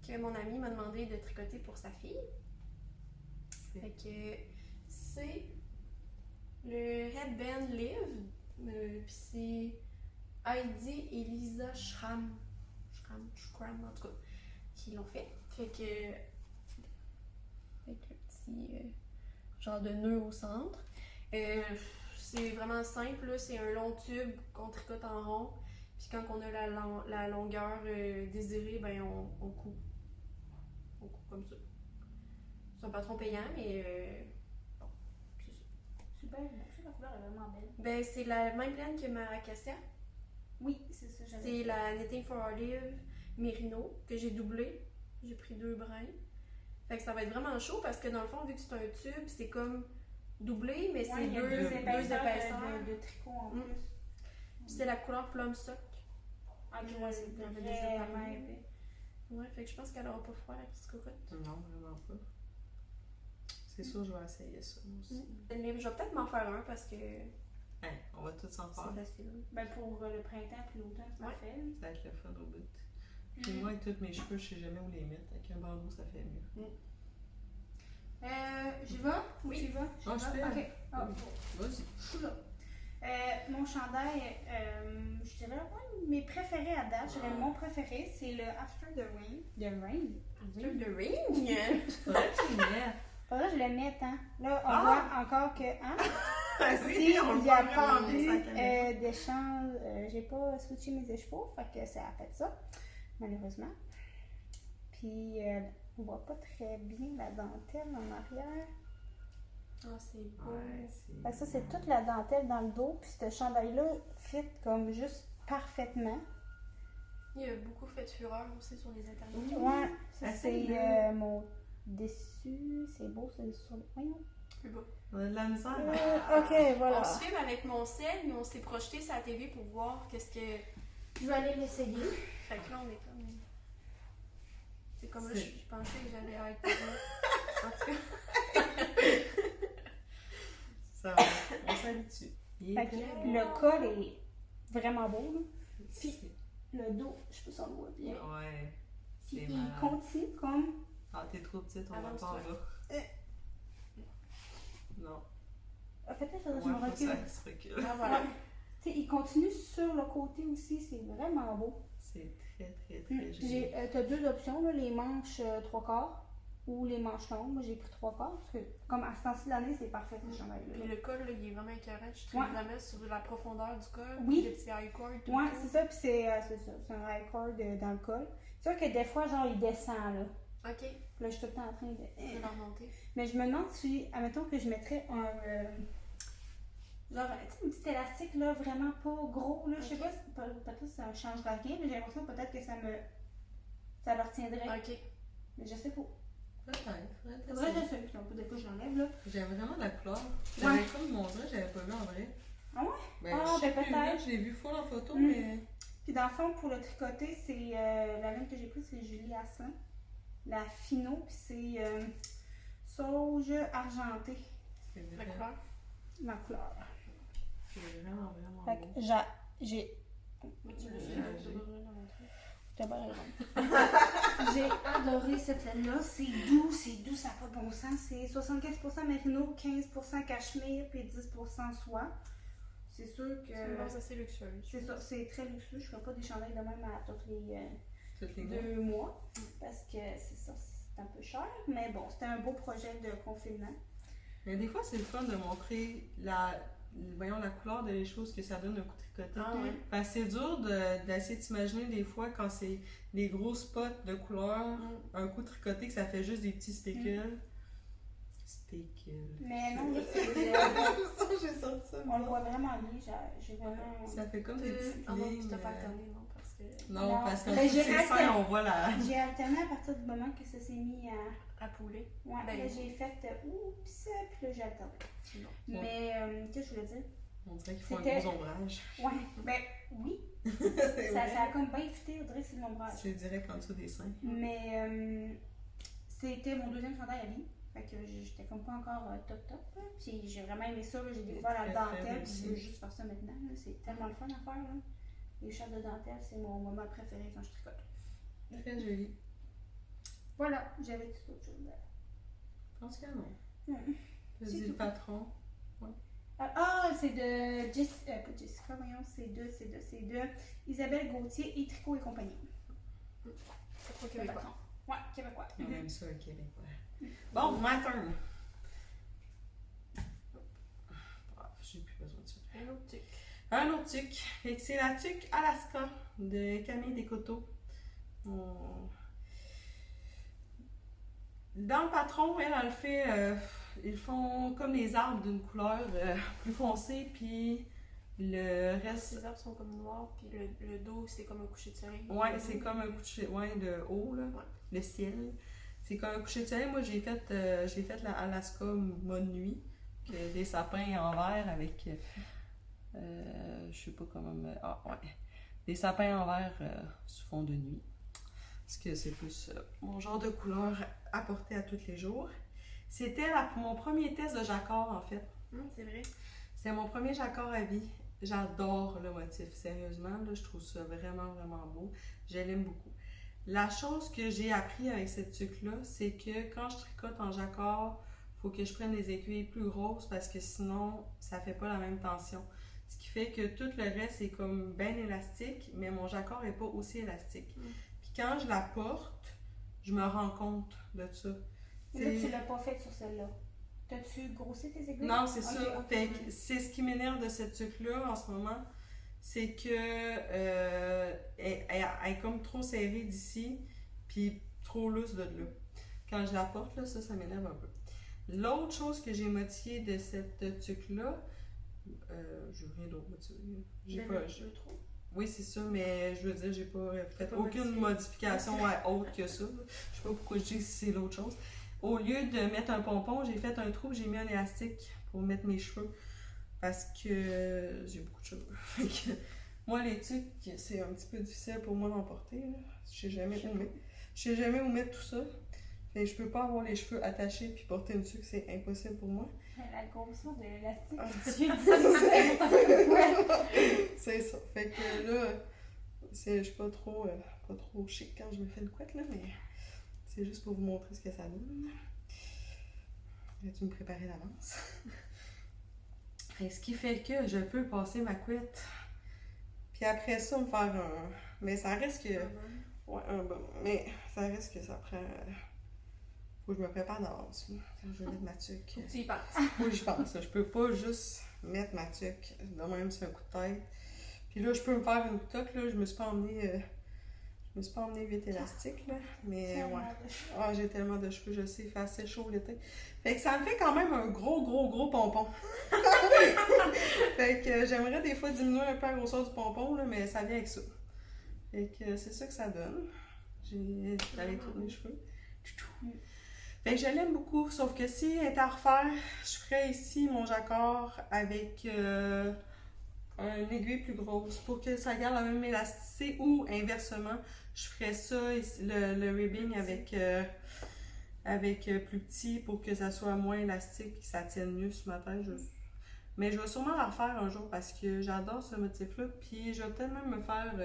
que mon ami m'a demandé de tricoter pour sa fille. Fait que c'est le Headband Live. Puis c'est Heidi et Lisa Schramm, en tout cas, qui l'ont fait. Fait que avec le petit genre de nœud au centre. C'est vraiment simple, là. C'est un long tube qu'on tricote en rond. Puis quand on a la longueur désirée, ben on coupe. On coupe comme ça. C'est un patron payant, mais bon, c'est ça. Super, la couleur est vraiment belle. Ben c'est la même laine que ma cassette. Oui, c'est ça, j'avais C'est la Knitting for Olive Merino que j'ai doublée. J'ai pris 2 brins. Fait que ça va être vraiment chaud parce que dans le fond, vu que c'est un tube, c'est comme doublé, mais Ouais, c'est il y a deux épaisseurs. de tricot en Mm. plus. Puis c'est la couleur plum sock. Ah, ok, ouais, c'est J'en avais déjà vraiment parlé. épais. Ouais, fait que je pense qu'elle aura pas froid, la petite cocotte. Non, vraiment pas. C'est sûr, je vais essayer ça, moi aussi. Mais je vais peut-être m'en faire un parce que Hein, on va tous s'en faire. c'est facile. Ben pour le printemps puis l'automne, c'est Ouais. parfait. Ça va être le fun au bout. Puis moi, avec tous mes cheveux, je sais jamais où les mettre. Avec un bandeau, ça fait mieux. J'y vais? Oui. Tu y vas? Ah, je fais. Ok. Ah, Vas-y. oula. Mon chandail, je dirais mes préférés à date. Je dirais mon préféré, c'est le After the Rain. The Rain? After the ring! Faudrait que tu le mettes. Faudrait que je le mette, hein. Là, on Ah! voit encore que, hein? Oui, on le Il n'y a voit pas vraiment bien, eu sa caméra. d'échange. J'ai pas switché mes écheveaux, fait que ça a fait ça, malheureusement. Puis, on voit pas très bien la dentelle en arrière. Ah, c'est beau. Ouais, Fait que ça, c'est toute la dentelle dans le dos. Puis, ce chandail-là fit comme juste parfaitement. Il y a beaucoup fait de fureur aussi sur les intérieurs. Ouais, ça, Ah, c'est c'est mon dessus. C'est beau, c'est sur le. Voyons. Plus bas. On a de la misère. Ok, voilà. On se filme avec mon sel, mais on s'est projeté sur la TV pour voir qu'est-ce que. Je vais aller l'essayer. Fait que là, on est comme. C'est comme là, C'est- je pensais que j'allais être. En tout cas. Ça va, on s'habitue. Il est Fait que très le col est vraiment beau, là. C'est- Le dos, je sais pas si on le voit bien. Ouais, Puis c'est il malade. continue comme. Ah, t'es trop petite, on va pas en Avance-toi. bas. Non. En fait, là, ça doit Ouais, me faut recule. ça qu'il se recule. Ah, voilà. Tu sais, il continue sur le côté aussi, c'est vraiment beau. C'est très, très, très joli. T'as deux options, là, les manches 3/4 ou les manches longues. Moi, j'ai pris 3/4 parce que, comme à ce temps-ci de l'année, c'est parfait ce chandail-là. Puis le col, là, il est vraiment écœurant. Je trouve Ouais. vraiment sur la profondeur du col. Oui. Le petit high cord. tout Ouais, le temps. c'est ça, puis c'est ça. C'est un high cord dans le col. C'est sûr que des fois, genre, il descend, là. Ok. Puis là, je suis tout le temps en train de. Je vais la remonter. Mais je me demande si, admettons que je mettrais un. Genre, tu sais, un petit élastique, là, vraiment pas gros, là. Je sais Ok. pas, peut-être que ça changera rien, mais j'ai l'impression peut-être que ça leur tiendrait. Ok. Mais je sais pas. Peut-être. Faudrait que je sais, puis on peut des fois, je l'enlève, là. J'aime vraiment la couleur. J'avais comme montré, j'avais pas vu en vrai. Ah ouais? Ben, Ah, je sais ben plus, là, peut-être. je l'ai vu full en photo, Mm. mais. Puis dans le fond, pour le tricoter, c'est la laine que j'ai prise, c'est Julie Asselin. La Fino, puis c'est sauge argenté, C'est La vrai. couleur. ma couleur. C'est vraiment, vraiment Fait beau. que j'ai... Mais tu le sais, Ouais, donc j'ai- t'as pas besoin de la montrer. T'as bien raison. J'ai adoré cette laine-là. C'est doux, ça n'a pas de bon sens. C'est 75% merino, 15% cachemire, puis 10% soie. C'est sûr que... C'est une base assez luxueuse. C'est ça, c'est très luxueux. Je ne ferai pas des chandails de même à tous les Toutes les mots. 2 mois. Parce que c'est ça, c'est un peu cher. Mais bon, c'était un beau projet de confinement. Mais des fois, c'est le fun de montrer la couleur des choses que ça donne un coup tricoté. Ah ouais. Parce que c'est dur d'essayer de s'imaginer des fois quand c'est des gros spots de couleur, un coup tricoté que ça fait juste des petits spécules. Spécules. Mais non, là, c'est... Ça, j'ai sorti ça. on le voit vraiment bien. J'ai vraiment... Ça fait comme des petites Ah non, lignes. tu t'as pas alterné, non, parce que. Non, Non. parce que Ben, j'ai c'est resté- ça, on voit la. J'ai alterné à partir du moment que ça s'est mis à... À poulet. Ouais, Ben, là, j'ai fait oups, puis là, j'ai alterné. Non. Mais, qu'est-ce que je voulais dire? On dirait qu'ils font un C'était- gros ombrage. Ouais, ben oui, C'est ça vrai. a comme bien fité, on dirait que c'est de l'ombrage. C'est direct en dessous des seins. Mais c'était mon deuxième chandail à vie. Fait que j'étais comme pas encore top top. Là. Puis j'ai vraiment aimé ça. Là. J'ai découvert la Très, très dentelle. Puis réussi. je veux juste faire ça maintenant. Là. C'est tellement le fun à faire. Là. Les chapeaux de dentelle, c'est mon moment préféré quand je tricote. Très joli. Voilà, j'avais tout autre chose. Je pense que non. Mhm. T'as C'est dit tout. le patron. C'est de pas Jessica, voyons, c'est de Isabelle Gauthier et Tricot et compagnie. C'est trop Le québécois. patron. Ouais, québécois. On aime ça, le Québécois. Bon, my turn. Ah, j'ai plus besoin de ça. Un autre truc. Un autre tuc. Fait que c'est la tuque Alaska de Camille Descoteaux. Dans le patron, elle le fait. Ils font comme les arbres d'une couleur plus foncée, puis le reste. Ces arbres sont comme noirs, puis le dos, c'est comme un coucher de soleil. Ouais, c'est comme un coucher de haut, là, Ouais. le ciel. C'est comme un coucher de soleil. Moi, j'ai fait la Alaska mode nuit, que des sapins en verre avec. Je sais pas comment. Ah, ouais. Des sapins en verre sous fond de nuit. Parce que c'est plus mon genre de couleur à porter à tous les jours. C'était mon premier test de jacquard, en fait. C'est vrai. C'est mon premier jacquard à vie. J'adore le motif, sérieusement. Là, je trouve ça vraiment, vraiment beau. Je l'aime beaucoup. La chose que j'ai appris avec cette tuque-là, c'est que quand je tricote en jacquard, il faut que je prenne des aiguilles plus grosses parce que sinon, ça fait pas la même tension. Ce qui fait que tout le reste est comme bien élastique, mais mon jacquard n'est pas aussi élastique. Puis quand je la porte, je me rends compte de ça. Mais là, tu l'as pas fait sur celle-là. T'as-tu grossi tes aiguilles? Non, c'est Ok, ça. ok. Fait que c'est ce qui m'énerve de cette tuque-là en ce moment, c'est que elle est comme trop serrée d'ici, puis trop loose de là. Quand je la porte, là, ça m'énerve un peu. L'autre chose que j'ai modifiée de cette tuque-là, je veux rien d'autre modifier. J'ai pas. Je le trouve. Oui, c'est ça, mais je veux dire, j'ai pas fait pas aucune modifié. modification autre que ça. Je sais pas pourquoi je dis que c'est l'autre chose. Au lieu de mettre un pompon, j'ai fait un trou, j'ai mis un élastique pour mettre mes cheveux. Parce que j'ai beaucoup de cheveux. Fait que moi, les tuques, c'est un petit peu difficile pour moi d'en porter. Là. Je sais jamais où mettre. Je sais jamais où mettre tout ça. Fait que je peux pas avoir les cheveux attachés puis porter une tuque, c'est impossible pour moi. La grosseur de l'élastique, Ah. tu ouais. C'est ça. Fait que là, je suis pas trop chic quand je me fais une couette, là, mais c'est juste pour vous montrer ce que ça donne. Vais-tu me préparer d'avance? Et ce qui fait que je peux passer ma couette. Puis après ça, me faire un. Mais ça reste que. Ouais, un bon. Mais ça reste que ça prend. Faut que je me prépare d'avance, là, quand je vais mettre ma tuque. Faut que tu y penses. Oui, je pense. Je peux pas juste mettre ma tuque de même sur un coup de tête. Puis là, je peux me faire une toque, là. Je me suis pas emmené 8 élastiques, là. Mais ouais. Ah, j'ai tellement de cheveux, je sais, il fait assez chaud l'été. Fait que ça me fait quand même un gros pompon. Fait que j'aimerais des fois diminuer un peu la grosseur du pompon, là, mais ça vient avec ça. Fait que c'est ça que ça donne. J'ai allé tourner les cheveux. Fait que je l'aime beaucoup, sauf que si elle était à refaire, je ferais ici mon jacquard avec une aiguille plus grosse pour que ça garde la même élasticité ou inversement, je ferais ça, le ribbing avec plus petit pour que ça soit moins élastique et que ça tienne mieux sur ma tête. Mais je vais sûrement la refaire un jour parce que j'adore ce motif-là. Puis je vais peut-être même me faire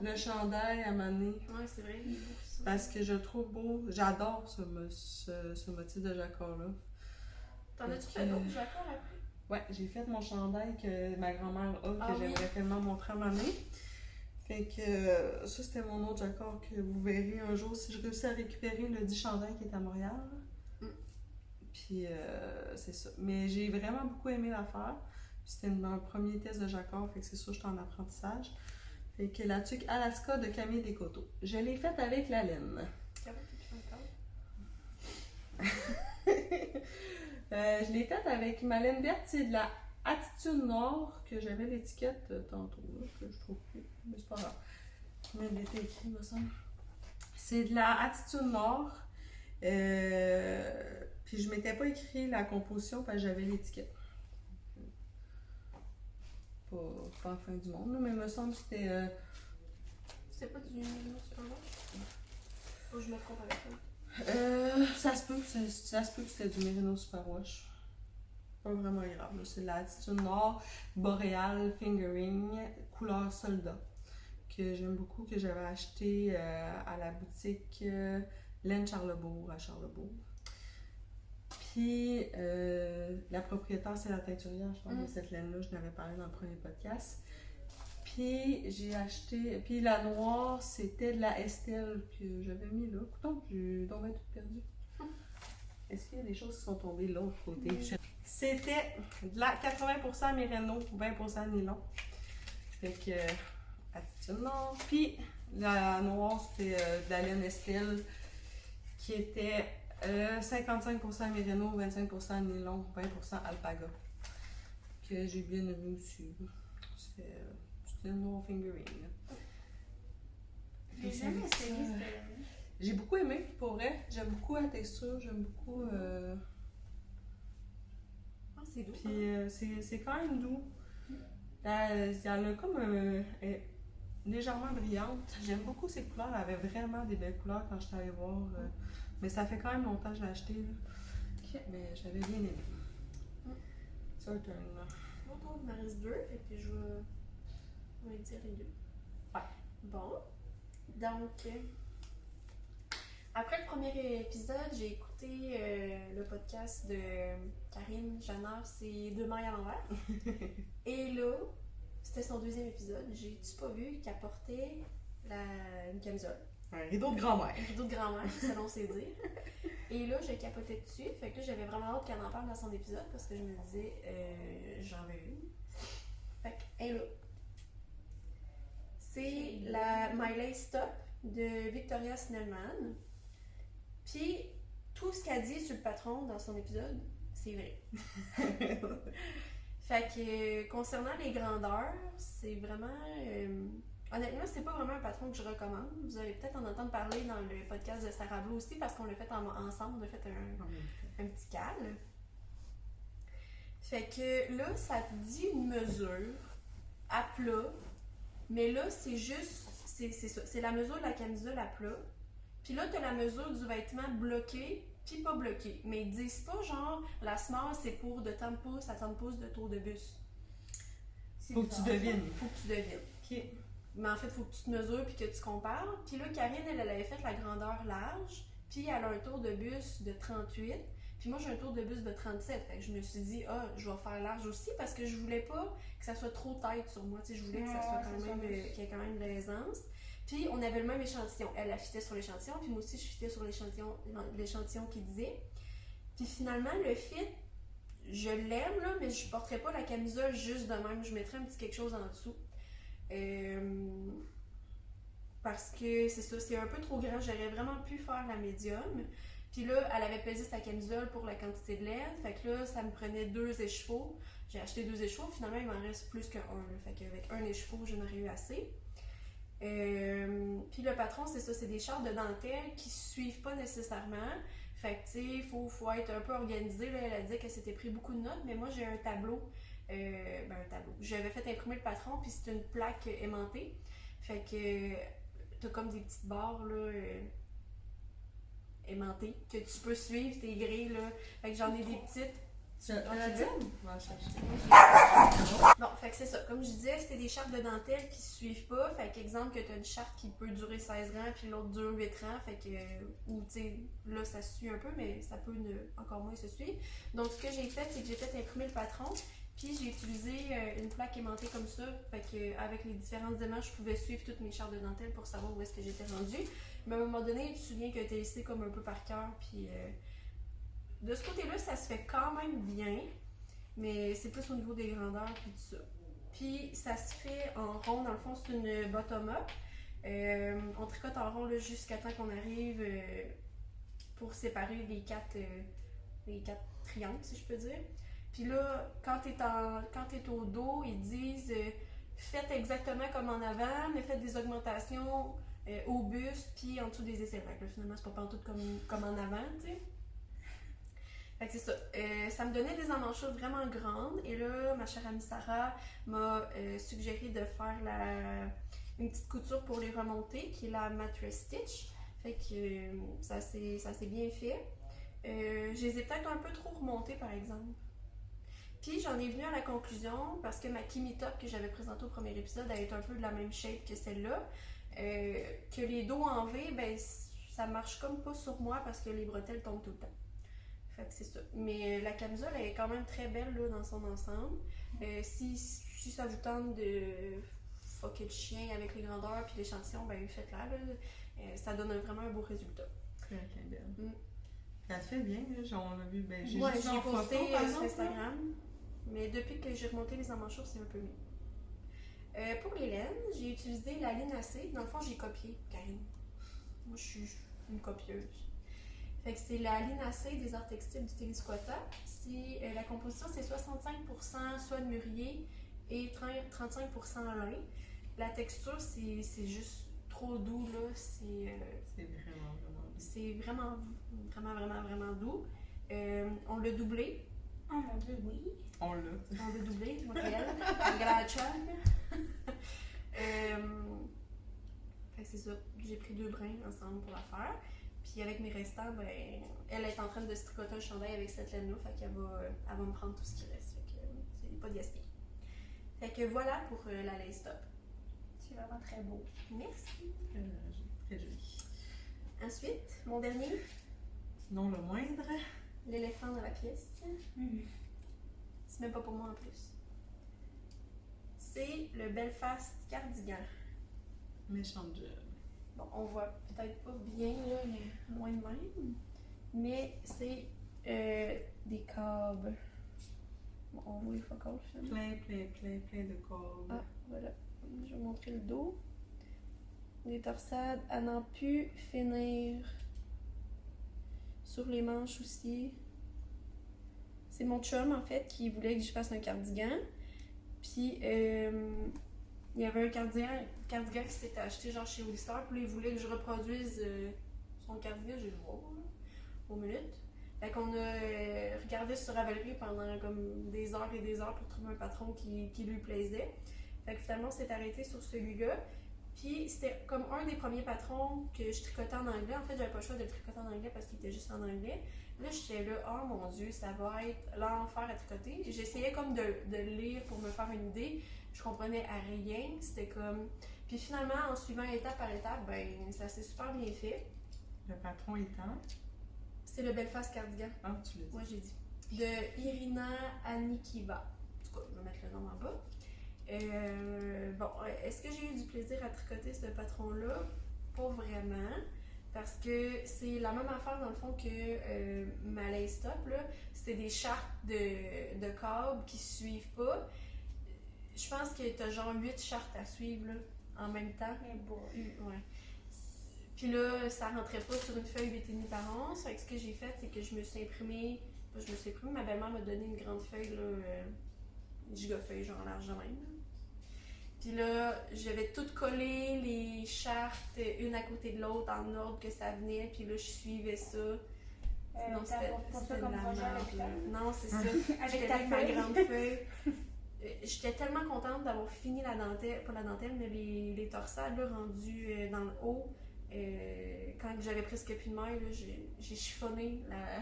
le chandail à Mané. Ouais, c'est vrai, il est beau ça. Parce que je le trouve beau. J'adore ce motif de jacquard-là. T'en as-tu fait d'autres jacquard après? Ouais, j'ai fait mon chandail que ma grand-mère a, que Oui. j'aimerais tellement montrer à Mané. Fait que ça, c'était mon autre jacquard que vous verrez un jour si je réussis à récupérer le 10 chandail qui est à Montréal. Puis c'est ça. Mais j'ai vraiment beaucoup aimé l'affaire. C'était un premier test de jacquard, fait que c'est sûr que j'étais en apprentissage. Fait que la tuque Alaska de Camille Descoteaux. Je l'ai faite avec la laine. Je l'ai faite avec ma laine verte, c'est de la Attitude Nord, que j'avais l'étiquette tantôt, là, que je trouve plus, mais c'est pas grave. Mais elle était écrite, me semble. C'est de la Attitude Nord. Puis je m'étais pas écrit la composition parce que j'avais l'étiquette. Pas la fin du monde, là, mais il me semble que c'était. C'est pas du Mérino Superwash? Faut que je me trompe avec ça. Ça se peut que c'était du Mérino Superwash. Pas vraiment grave. C'est de la Attitude Nord Boréal Fingering couleur soldat que j'aime beaucoup, que j'avais acheté à la boutique Laine Charlebourg à Charlebourg. Puis la propriétaire, c'est la teinturière, je pense, de cette laine-là. Je n'avais parlé dans le premier podcast. Puis j'ai acheté. Puis la noire, c'était de la Estelle que j'avais mis là. Pourtant, j'ai donc tout perdu. Est-ce qu'il y a des choses qui sont tombées de l'autre côté? C'était de la 80% Mérino, 20% nylon. Fait que Attitude Nord. Puis la noire, c'était de la laine Estelle qui était 55% Mérino, 25% nylon, 20% alpaga. Que j'ai bien aimé aussi. C'était le noir fingering. J'ai jamais essayé cette. J'ai beaucoup aimé, pour vrai. J'aime beaucoup la texture, j'aime beaucoup. Ah, c'est doux. Puis c'est quand même doux. Elle a comme légèrement brillante. J'aime beaucoup ces couleurs. Elle avait vraiment des belles couleurs quand je suis allée voir. Mais ça fait quand même longtemps que je l'ai acheté. Okay. Mais j'avais bien aimé. C'est un turn là. Mon tour, il me reste 2, et puis je vais dire les 2. Ouais. Bon. Donc, après le premier épisode, j'ai écouté le podcast de Karine Janard, c'est Deux mailles à l'envers. Et là, c'était son deuxième épisode. J'ai-tu pas vu qu'elle portait une camisole? Un rideau de grand-mère. Un rideau de grand-mère, selon ses dires. Et là, j'ai capoté dessus. Fait que là, j'avais vraiment hâte qu'elle en parle dans son épisode parce que je me disais, j'en veux une. Fait qu'elle est là. C'est la My Lace Top de Victoria Snellman. Puis, tout ce qu'elle dit sur le patron dans son épisode, c'est vrai. Fait que, concernant les grandeurs, c'est vraiment... honnêtement, c'est pas vraiment un patron que je recommande. Vous allez peut-être en entendre parler dans le podcast de Sarah Blue aussi parce qu'on l'a fait ensemble, on a fait un petit cal. Fait que là, ça te dit une mesure à plat, mais là, c'est juste... C'est ça, c'est la mesure de la camisole à plat. Puis là, t'as la mesure du vêtement bloqué, puis pas bloqué. Mais ils disent pas genre, la small, c'est pour de tant de pouces à tant de pouces de tour de bus. Faut que tu devines. Faut que tu devines. OK. Mais en fait, il faut que tu te mesures puis que tu compares. Puis là, Karine, elle avait fait la grandeur large, puis elle a un tour de bus de 38. Puis moi, j'ai un tour de bus de 37. Fait que je me suis dit, je vais faire large aussi parce que je voulais pas que ça soit trop tight sur moi. Tu sais, je voulais que ça soit quand même, qu'il y ait quand même de l'aisance. Puis on avait le même échantillon. Elle fitait sur l'échantillon, puis moi aussi je fitais sur l'échantillon qui disait. Puis finalement, le fit, je l'aime là, mais je porterais pas la camisole juste de même. Je mettrais un petit quelque chose en dessous. Parce que c'est ça, c'est un peu trop grand. J'aurais vraiment pu faire la médium. Puis là, elle avait pesé sa camisole pour la quantité de laine. Fait que là, ça me prenait 2 écheveaux. J'ai acheté 2 écheveaux. Finalement, il m'en reste plus qu'un. Fait qu'avec un écheveau, je n'aurais eu assez. Puis le patron, c'est ça, c'est des chartes de dentelle qui suivent pas nécessairement. Fait que tu sais, il faut être un peu organisé. Là, elle a dit qu'elle s'était pris beaucoup de notes, mais moi j'ai un tableau. Un tableau. J'avais fait imprimer le patron, puis c'est une plaque aimantée. Fait que t'as comme des petites barres là, aimantées que tu peux suivre tes grilles, là. Fait que j'en ai des petites. Tu la tienne? On va chercher. Bon, fait que c'est ça. Comme je disais, c'était des chartes de dentelle qui se suivent pas. Fait qu'exemple que tu as une charte qui peut durer 16 ans, puis l'autre dure 8 ans. Fait que, ou tu sais, là, ça se suit un peu, mais ça peut encore moins se suivre. Donc, ce que j'ai fait, c'est que j'ai fait imprimer le patron. Puis j'ai utilisé une plaque aimantée comme ça. Fait que, avec les différentes images, je pouvais suivre toutes mes chartes de dentelle pour savoir où est-ce que j'étais rendue. Mais à un moment donné, tu te souviens que tu as essayé comme un peu par cœur. Puis de ce côté-là, ça se fait quand même bien. Mais c'est plus au niveau des grandeurs puis tout ça. Puis ça se fait en rond. Dans le fond, c'est une bottom-up. On tricote en rond là, jusqu'à temps qu'on arrive pour séparer les quatre triangles, si je peux dire. Puis là, quand t'es au dos, ils disent faites exactement comme en avant, mais faites des augmentations au buste puis en dessous des aisselles. Fait que là, finalement, c'est pas pantoute comme en avant, tu sais. Fait que c'est ça. Ça me donnait des emmanchures vraiment grandes. Et là, ma chère amie Sarah m'a suggéré de faire une petite couture pour les remonter, qui est la mattress stitch. Fait que ça s'est bien fait. Je les ai peut-être un peu trop remontées, par exemple. Puis j'en ai venu à la conclusion, parce que ma Kimi Top que j'avais présentée au premier épisode, elle est un peu de la même shape que celle-là, que les dos en V, ben ça marche comme pas sur moi parce que les bretelles tombent tout le temps. Fait que c'est ça. Mais la camisole, elle est quand même très belle là, dans son ensemble. Si ça vous tente de fucker le chien avec les grandeurs puis l'échantillon, ben faites-la. Ça donne vraiment un beau résultat. Très belle. Ça te fait bien, là. On l'a vu. Ben, j'ai ouais, juste j'ai en posté photo, par sur exemple, Instagram. Mais depuis que j'ai remonté les emmanchures, c'est un peu mieux. Pour les laines, j'ai utilisé la laine AC. Dans le fond, j'ai copié, Karine. Moi, je suis une copieuse. Fait que c'est la laine AC des arts textiles du Télisquata. La composition, c'est 65% soie de mûrier et 35% lin. La texture, c'est juste trop doux, là. C'est vraiment doux. On l'a doublé. Oh mon dieu, oui. On l'a doublé, moi et elle. Grachon. Fait que c'est ça. J'ai pris 2 brins ensemble pour la faire. Puis avec mes restants, ben, elle est en train de se tricoter un chandail avec cette laine-là. Fait qu'elle va me prendre tout ce qui reste. Fait que c'est pas de gaspillage. Fait que voilà pour la lace top. C'est vraiment très beau. Merci. Très joli. Ensuite, mon dernier. Non le moindre. L'éléphant dans la pièce. C'est même pas pour moi en plus. C'est le Belfast Cardigan. Méchante job. Bon, on voit peut-être pas bien, là, loin de même. Mais c'est des câbles. Bon, on voit les focales finalement. Plein de cordes. Ah, voilà. Je vais vous montrer le dos. Des torsades à n'en plus finir. Sur les manches aussi. C'est mon chum, en fait, qui voulait que je fasse un cardigan. Puis, il y avait un cardigan qui s'était acheté genre chez Hollister. Puis là, il voulait que je reproduise son cardigan. J'ai le voir, aux minutes. Fait qu'on a regardé sur Ravelry pendant comme des heures et des heures pour trouver un patron qui lui plaisait. Fait que finalement, on s'est arrêté sur celui-là. Puis c'était comme un des premiers patrons que je tricotais en anglais. En fait, j'avais pas le choix de le tricoter en anglais parce qu'il était juste en anglais. Là, j'étais là, oh mon Dieu, ça va être l'enfer à tricoter. J'essayais comme de lire pour me faire une idée. Je comprenais à rien. C'était comme... Puis finalement, en suivant étape par étape, ben ça s'est super bien fait. Le patron étant? C'est le Belfast Cardigan. Ah, tu l'as dit. Moi, j'ai dit. De Irina Anikiva. En tout cas, je vais mettre le nom en bas. Bon, est-ce que j'ai eu du plaisir à tricoter ce patron-là? Pas vraiment. Parce que c'est la même affaire dans le fond que ma lace top, là. C'est des chartes de câbles qui suivent pas. Je pense que t'as genre 8 chartes à suivre là, en même temps. Ouais. Puis là, ça rentrait pas sur une feuille 8,5 par 11. Fait que ce que j'ai fait, c'est que je me suis imprimé. Ma belle-mère m'a donné une grande feuille, là, une gigafeuille, genre large de même. Puis là, j'avais tout collé les chartes une à côté de l'autre en ordre que ça venait. Puis là, je suivais ça. Non, c'était de la merde. Non, c'est ça. Avec ta avec ma grande feuille. J'étais tellement contente d'avoir fini la dentelle, pas la dentelle, mais les torsades là, rendues dans le haut. quand j'avais presque plus de mailles, là, j'ai chiffonné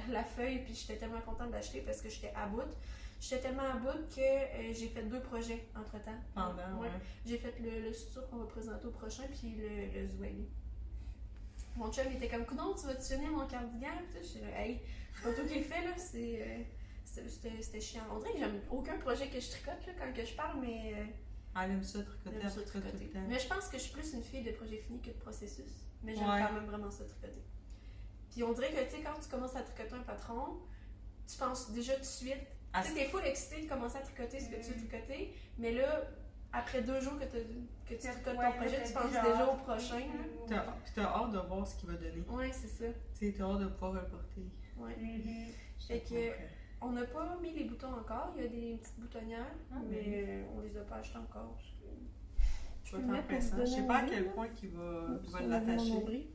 la feuille, puis j'étais tellement contente d'acheter parce que j'étais à bout. J'étais tellement à bout que j'ai fait 2 projets entre-temps. Pendant, ouais. J'ai fait le suture qu'on va présenter au prochain, puis le Zwelly. Mon chum était comme, non, tu vas-tu finir mon cardigan? Puis je suis là, hey, c'est pas toi qui le fais, là, c'était chiant. On dirait que j'aime aucun projet que je tricote là, quand que je parle, mais. Elle aime ça tricoter, j'aime ça tricoter. Mais je pense que je suis plus une fille de projet fini que de processus. Mais j'aime quand même vraiment ça tricoter. Puis on dirait que, tu sais, quand tu commences à tricoter un patron, tu penses déjà tout de suite. Tu sais, t'es full excité de commencer à tricoter ce que tu veux tricoter, mais là, après 2 jours que tu tricotes ton projet, tu penses déjà au prochain. Puis t'as hâte de voir ce qu'il va donner. Ouais, c'est ça. Tu sais, t'as hâte de pouvoir le porter. Ouais. Fait que, on n'a pas mis les boutons encore, il y a des petites boutonnières, mais on les a pas achetées encore. Je sais pas à quel point il va l'attacher.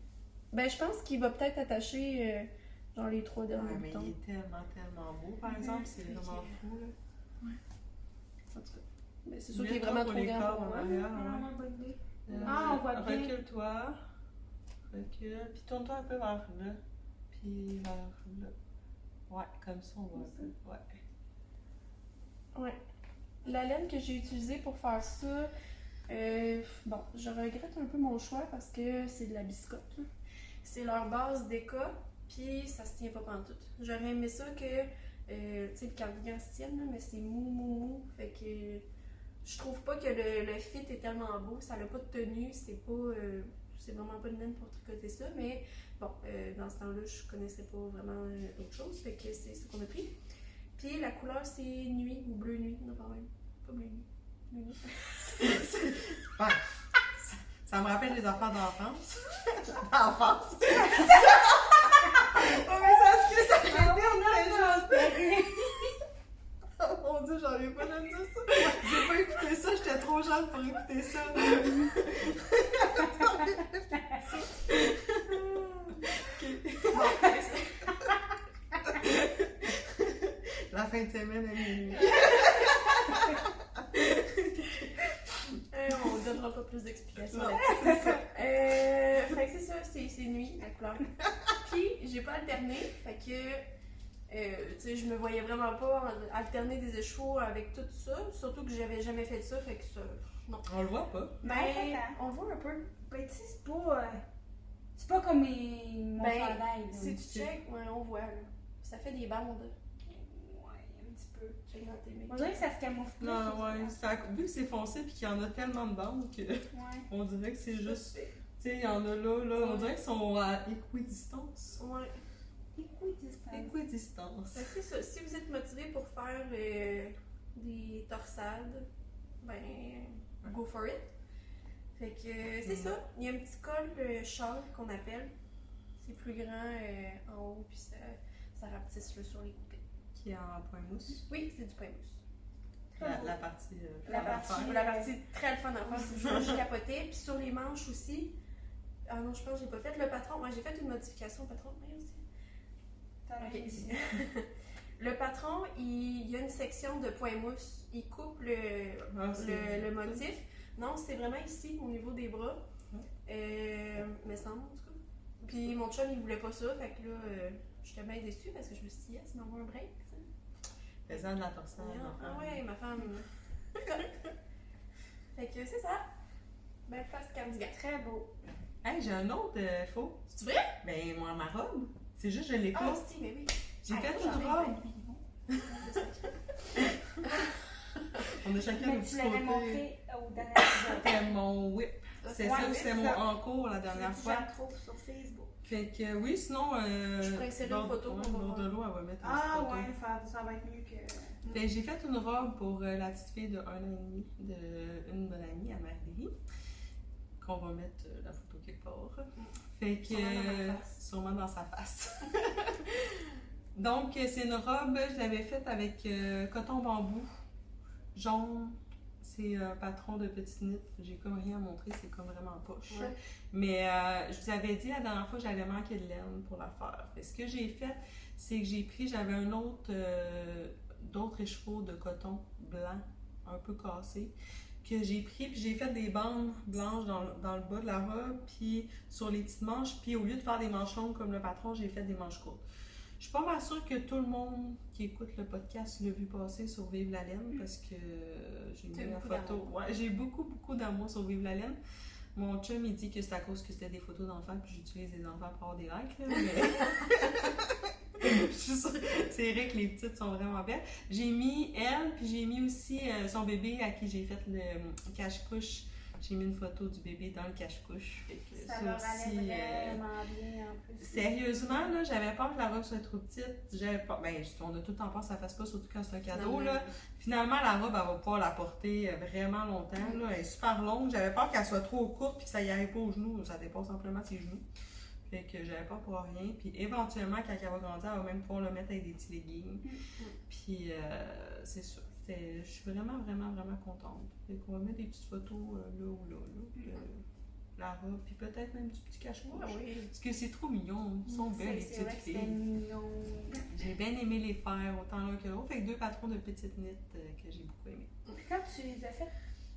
Ben, je pense qu'il va peut-être attacher genre les 3 derniers boutons. Mais il est tellement beau, par exemple, c'est vraiment fou. Là. Ouais. En tout cas. Mais c'est sûr qu'il est vraiment trop grand pour moi. Bonne idée. On voit bien. Recule-toi. Recule. Puis tourne-toi un peu vers là. Puis vers là. Ouais, comme ça, on voit un peu. Ouais. La laine que j'ai utilisée pour faire ça, bon, je regrette un peu mon choix parce que c'est de la biscotte. C'est leur base d'éca, puis ça se tient pas pantoute. J'aurais aimé ça que, tu sais, le cardigan se tienne, là, mais c'est mou. Fait que je trouve pas que le fit est tellement beau. Ça n'a pas de tenue, c'est vraiment pas une laine pour tricoter ça, mais bon, dans ce temps-là, je connaissais pas vraiment d'autres choses, fait que c'est ce qu'on a pris. Puis la couleur, c'est nuit ou bleu nuit, non, pas même. Pas bleu nuit. Nuit. Ouais. Ça me rappelle des affaires d'enfance. D'enfance. Oh, mais ça fait oh mon Dieu, j'en ai pas de dire ça. J'ai pas écouté ça, j'étais trop jeune pour écouter ça. La fin de semaine à minuit. On ne donnera pas plus d'explications là-dessus. Fait que c'est ça, c'est nuit, la couleur. Puis, j'ai pas alterné, fait que, tu sais, je me voyais vraiment pas alterner des échevaux avec tout ça, surtout que j'avais jamais fait ça, fait que ça, non. On le voit pas. Ben, on le voit un peu. Ben, tu sais, c'est pas comme mon chandail. Si tu check, ouais, on voit, là. Ça fait des bandes. Ouais, un petit peu. J'ai noté mes. On dirait que ça se camoufle plus. Non, ouais, vu que c'est foncé puis qu'il y en a tellement de bandes que on dirait que c'est juste. Tu sais, il y en a là, on dirait qu'ils sont à équidistance. Ouais. Équidistance. Fait que c'est ça. Si vous êtes motivé pour faire des torsades, ben, go for it. Fait que c'est ça. Il y a un petit col châle qu'on appelle. C'est plus grand en haut, puis ça rapetisse là, sur les coupées. Qui est en point mousse. Oui, c'est du point mousse. La partie. La partie très fun à faire, j'ai capoté. Puis sur les manches aussi. Ah non, je pense que j'ai pas fait le patron. Moi, j'ai fait une modification au patron. Oui, aussi. Okay. Le patron, il y a une section de point mousse. Il coupe le motif. Non, c'est vraiment ici, au niveau des bras. Mais sans en tout cas. Puis mon chum, il voulait pas ça. Fait que là, j'étais bien déçue parce que je me suis dit, yes, il m'envoie un break. Faisant de la torsade. Ah ouais, ma femme. Fait que c'est ça. Belle face cardigan. Très beau. Hey, j'ai un autre faux. C'est vrai? Ben, moi, ma robe. C'est juste, je l'ai Ah, fait. si, mais oui. J'ai fait une robe. On a chacun un petit côté. Tu l'avais montré au dernier épisode. C'était mon whip. C'est ça, c'était mon encours la dernière fois. Je la trouve sur Facebook. Fait que oui, sinon. Je pourrais insérer une photo. De l'eau, elle va mettre une Ah photo. ouais, ça va être mieux que. Fait que j'ai fait une robe pour la petite fille de 1 an et demi, d'une bonne amie à Marie, qu'on va mettre la photo quelque part. Fait que. Sûrement dans sa face. Donc, c'est une robe, je l'avais faite avec coton bambou, jaune. C'est un patron de petite knit. J'ai comme rien à montrer, c'est comme vraiment poche. Ouais. Mais je vous avais dit la dernière fois que j'allais manquer de laine pour la faire. Fait, ce que j'ai fait, c'est que j'avais un autre, d'autres écheveaux de coton blanc, un peu cassé. que j'ai pris, puis j'ai fait des bandes blanches dans le bas de la robe, puis sur les petites manches, puis au lieu de faire des manches longues comme le patron, j'ai fait des manches courtes. Je suis pas mal sûre que tout le monde qui écoute le podcast l'a vu passer sur Vive la laine, parce que j'ai mis la photo. Ouais, j'ai beaucoup d'amour sur Vive la laine. Mon chum, il dit que c'est à cause que c'était des photos d'enfants, puis j'utilise les enfants pour avoir des likes, là, mais... Je suis sûre, c'est vrai que les petites sont vraiment belles. J'ai mis elle, puis j'ai mis aussi son bébé à qui j'ai fait le cache-couche. J'ai mis une photo du bébé dans le cache-couche. Ça leur allait vraiment bien en plus. Sérieusement, là, j'avais peur que la robe soit trop petite. J'avais pas... Ben, on a tout le temps peur que ça fasse pas, surtout quand c'est un cadeau. Non, là. Finalement, la robe, elle va pouvoir la porter vraiment longtemps. Là. Elle est super longue. J'avais peur qu'elle soit trop courte puis que ça y arrive pas aux genoux. Ça dépasse simplement ses genoux. Fait que j'avais peur pour rien. Puis éventuellement, quand elle va grandir, elle va même pouvoir le mettre avec des petits leggings. Puis c'est sûr. Je suis vraiment contente. Fait qu'on va mettre des petites photos là ou là. La robe, puis peut-être même du petit cache-couche. Oui. Parce que c'est trop mignon. Ils sont belles, les C'est vrai petites que c'était filles. mignon. J'ai bien aimé les faire, autant l'un que l'autre. Fait que 2 patrons de petites knits que j'ai beaucoup aimé. Puis quand tu les as fait,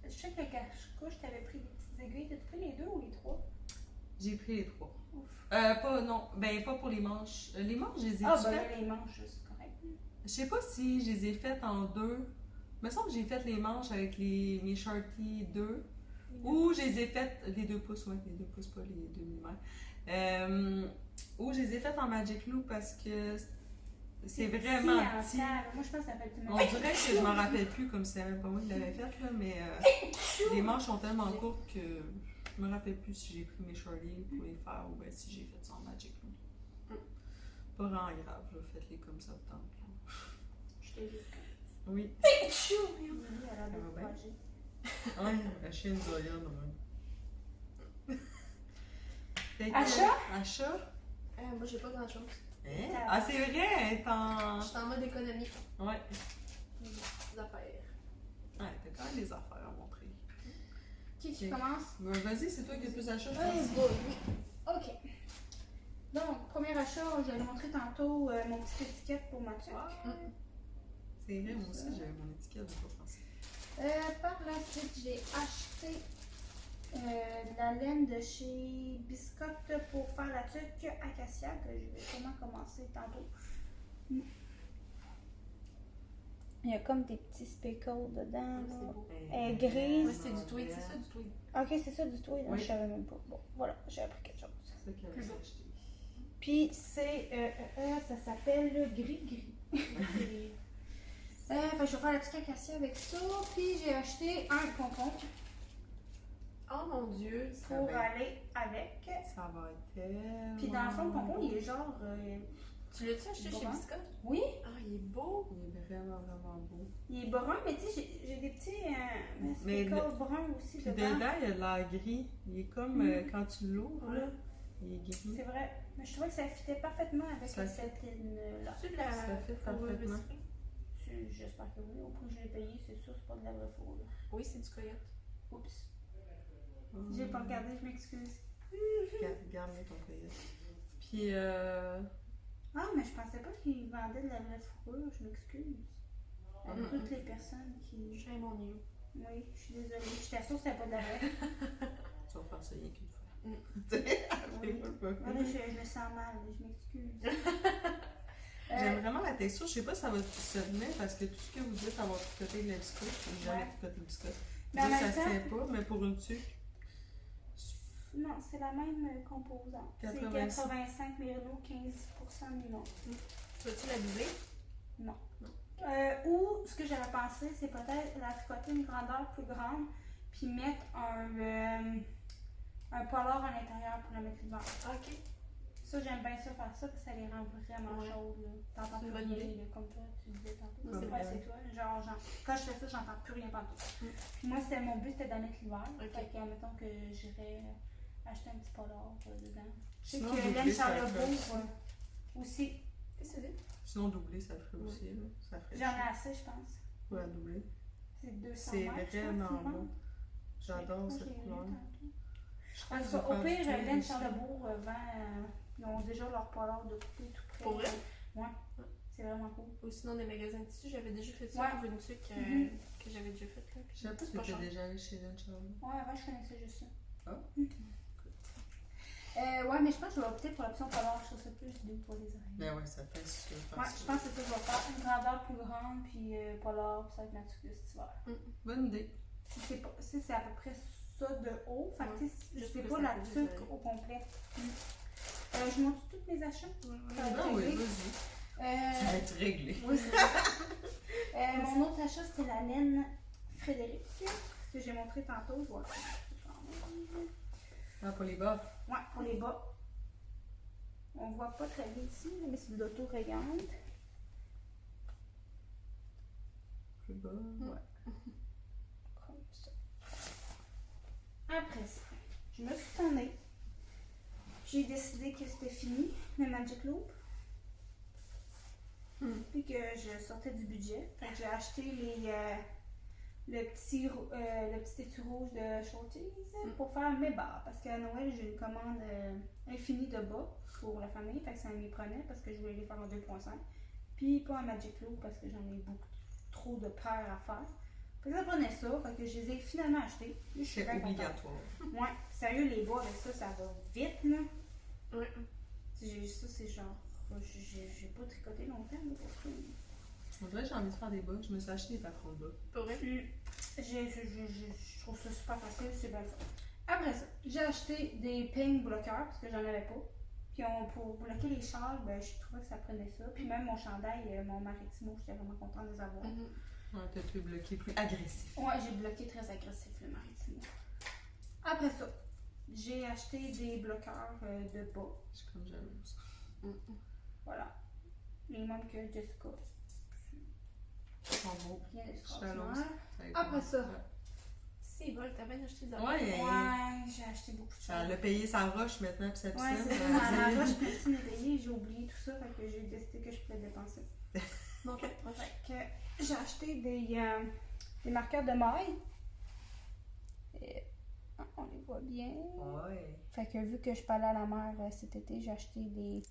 je sais que le cache-couche, t'avais pris des petites aiguilles. T'as-tu pris les 2 ou les 3? J'ai pris les 3. Ouf. Pas pour les manches. Les manches, je les ai Ah, faites. ben les manches, c'est correct. Je sais pas si je les ai faites en 2. Il me semble que j'ai fait les manches avec mes Sharty 2. Ou je les ai faites, les 2 pouces, ouais, les 2 pouces, pas les 2 mm. Ou je les ai faites en Magic Loop parce que c'est vraiment petit. Moi, je pense que ça fait du On dirait que je m'en rappelle plus comme si c'était même pas moi qui l'avais fait, là, mais les manches sont tellement courtes que je me rappelle plus si j'ai pris mes Sharty pour les faire ou bien si j'ai fait ça en Magic Loop. Pas vraiment grave, là, faites-les comme ça autant. Je t'ai juste. Oui. Oui, elle a va bien? projet. Ouais, acheter une Zoyane, ouais. Achat? Achat? Moi, j'ai pas grand-chose. Hein? Ah, c'est vrai, elle est en... Je suis en mode économie. Ouais. Des petites affaires. Ouais, t'as quand même des affaires à montrer. Qui commence? Ben, vas-y, c'est toi qui as le plus d'achat, je Oui, pense. oui. Ok. Donc, premier achat, je l'ai montré tantôt, mon petit étiquette pour ma tuque. C'est vrai, moi aussi, j'avais mon étiquette de pas penser. Par la suite, j'ai acheté de la laine de chez Biscotte pour faire la tuque Acacia, que je vais sûrement commencer tantôt. Il y a comme des petits speckles dedans. C'est Là. beau. Elle est grise. Ouais, c'est du tweed, c'est ça, du tweed. Ok, c'est ça du tweed. Oui. Je savais même pas. Bon, voilà, j'ai appris quelque chose. C'est ça qu'elle Plus a beau. acheté. Puis c'est, ça s'appelle le gris-gris. Fait que je vais faire la tuque Acacia avec ça. Puis j'ai acheté un pompon Oh mon dieu. pour va aller avec. Ça va être tellement... Puis dans le fond, le pompon, il est genre. Tu l'as-tu acheté chez Brun. Biscotte? Oui, Ah, il est beau. Il est vraiment beau. il est brun, mais tu sais, j'ai des petits Mais speckles bruns aussi Puis dedans. dedans, il a de l'air gris. Il est comme quand tu l'ouvres, là, il est gris. C'est vrai. Mais je trouvais que ça fitait parfaitement avec Ça cette ligne-là. C'est de la Ça fait fourrure parfaitement. recyclée? J'espère que oui. Au prix que je l'ai payé, c'est sûr, c'est pas de la vraie fourrure. Oui, c'est du coyote. Oups. Si j'ai pas regardé, je m'excuse. Garde-le ton coyote. Puis, Ah, mais je pensais pas qu'ils vendaient de la vraie fourrure, je m'excuse. À toutes les personnes qui. J'ai mon niveau. Oui, je suis désolée. J'étais sûre que c'était pas de la vraie. tu vas faire ça rien qu'une fois. Oui. Après, Ah, là, je me sens mal, je m'excuse. J'aime vraiment la texture. Je sais pas si ça va se tenir parce que tout ce que vous dites, avoir tricoté de la biscotte, j'ai jamais Ouais. tricoté de biscotte. Mais en Ça même se temps- tient pas, mais pour une tuque, Non, c'est la même composante. C'est 85. 85 mérino, 15% de nylon. Tu vas-tu la doubler? Ou ce que j'avais pensé, c'est peut-être la tricoter une grandeur plus grande, puis mettre un polar à l'intérieur pour la mettre l'hiver. Ok. Ça, j'aime bien ça faire ça, parce que ça les rend vraiment Ouais. chaudes. Là. T'entends C'est plus une bonne rien, idée. là, comme toi, tu disais tantôt. Moi, C'est c'est pas vrai. c'est toi. Quand je fais ça, j'entends plus rien partout. Puis moi, mon but, c'était d'en mettre l'hiver. Ok. Fait que, mettons que j'irais acheter un petit polar dedans. Je sais Sinon, que doubler, Hélène ça Charlebourg aussi, Qu'est-ce que c'est? sinon doubler, ça le ferait aussi. Là. Ça ferait j'en ai chier. assez, je pense. Ouais, à doubler. C'est 200 C'est mètres, je pense, vraiment qu'il beau. manque. J'adore Moi, cette j'ai lu couleur. tantôt. Je En crois que tout je vais cas, au faire pire, du tweed Hélène aussi. Charlebourg vend. Ils ont déjà leur polar de coupé tout prêt. Pour vrai? Ouais. C'est vraiment cool. Ou sinon des magasins de tissus, j'avais déjà fait ça Ouais. pour une tuque Mhm. que j'avais déjà faite. Là. Je savais pas C'est que pas t'étais cher. déjà allé chez Lunch Charlie. Ouais, avant, je connaissais juste ça. Ah. Ouais, mais je pense que je vais opter pour l'option polar. Je trouve ça plus doux pour les oreilles. Ben ouais, ça fait super. Ouais, je pense que c'est ça que je vais faire. Une grandeur plus grande, puis polar, puis ça va être ma tuque de cet hiver. Bonne idée. C'est à peu près ça de haut. Fait que, Ouais. tu sais, je Juste sais plus pas à la cause des tuque oreilles. au complet. Je montre tous mes achats. Ah oui, réglé. vas-y. Ça Euh, va être réglé. oui, c'est ça. Mon autre achat, c'était la laine Frédéric, que j'ai montré tantôt. Je vois. Ah, pour les bas. Ouais, pour les bas. On voit pas très bien ici, mais c'est de l'auto-rayante. Plus bas. Comme ça. Après ça, je me suis tannée. J'ai décidé que c'était fini, le Magic Loop. Puis que je sortais du budget. Fait que j'ai acheté le petit étui rouge de Shorties pour faire mes bas. Parce qu'à Noël, j'ai une commande infinie de bas pour la famille. Fait que ça m'y prenait parce que je voulais les faire en 2.5. Puis pas en Magic Loop parce que j'en ai beaucoup trop de paires à faire. Fait que ça prenait ça. Fait que je les ai finalement achetés. Je suis C'est bien contente. obligatoire. Ouais, sérieux, les bas avec ça, ça va vite, là. Ouais. Ça, c'est genre. J'ai pas tricoté longtemps, là, pour ça. On dirait que j'ai envie de faire des bas. Je me suis acheté des patrons de bas. Pour vrai? Je trouve ça super facile, c'est bien ça. Après ça, j'ai acheté des peignes bloqueurs parce que j'en avais pas. Puis pour bloquer les châles, ben, je trouvais que ça prenait ça. Puis même mon chandail, mon Maritimo, j'étais vraiment contente de les avoir. Ouais, t'as pu bloquer plus agressif. Ouais, j'ai bloqué très agressif le Maritimo. Après ça, j'ai acheté des bloqueurs de bas. Je suis comme jalouse. Voilà. Les mêmes que Jessica. Ils sont beaux. Rien Je suis d'extraordinaire. jalouse. Ça a été Après bon. ça. C'est bon, t'as bien acheté des affaires. Ouais, Ouais, j'ai acheté beaucoup de choses. ça l'a payé sa roche maintenant, puis sa piscine. Ouais, c'est ça. ça Ma dit- roche piscine est payée, j'ai oublié tout ça, fait que j'ai décidé que je pouvais dépenser. Donc, Fait que j'ai acheté des marqueurs de maille. Et, on les voit bien. Ouais. Fait que vu que je suis pas allée à la mer cet été, j'ai acheté des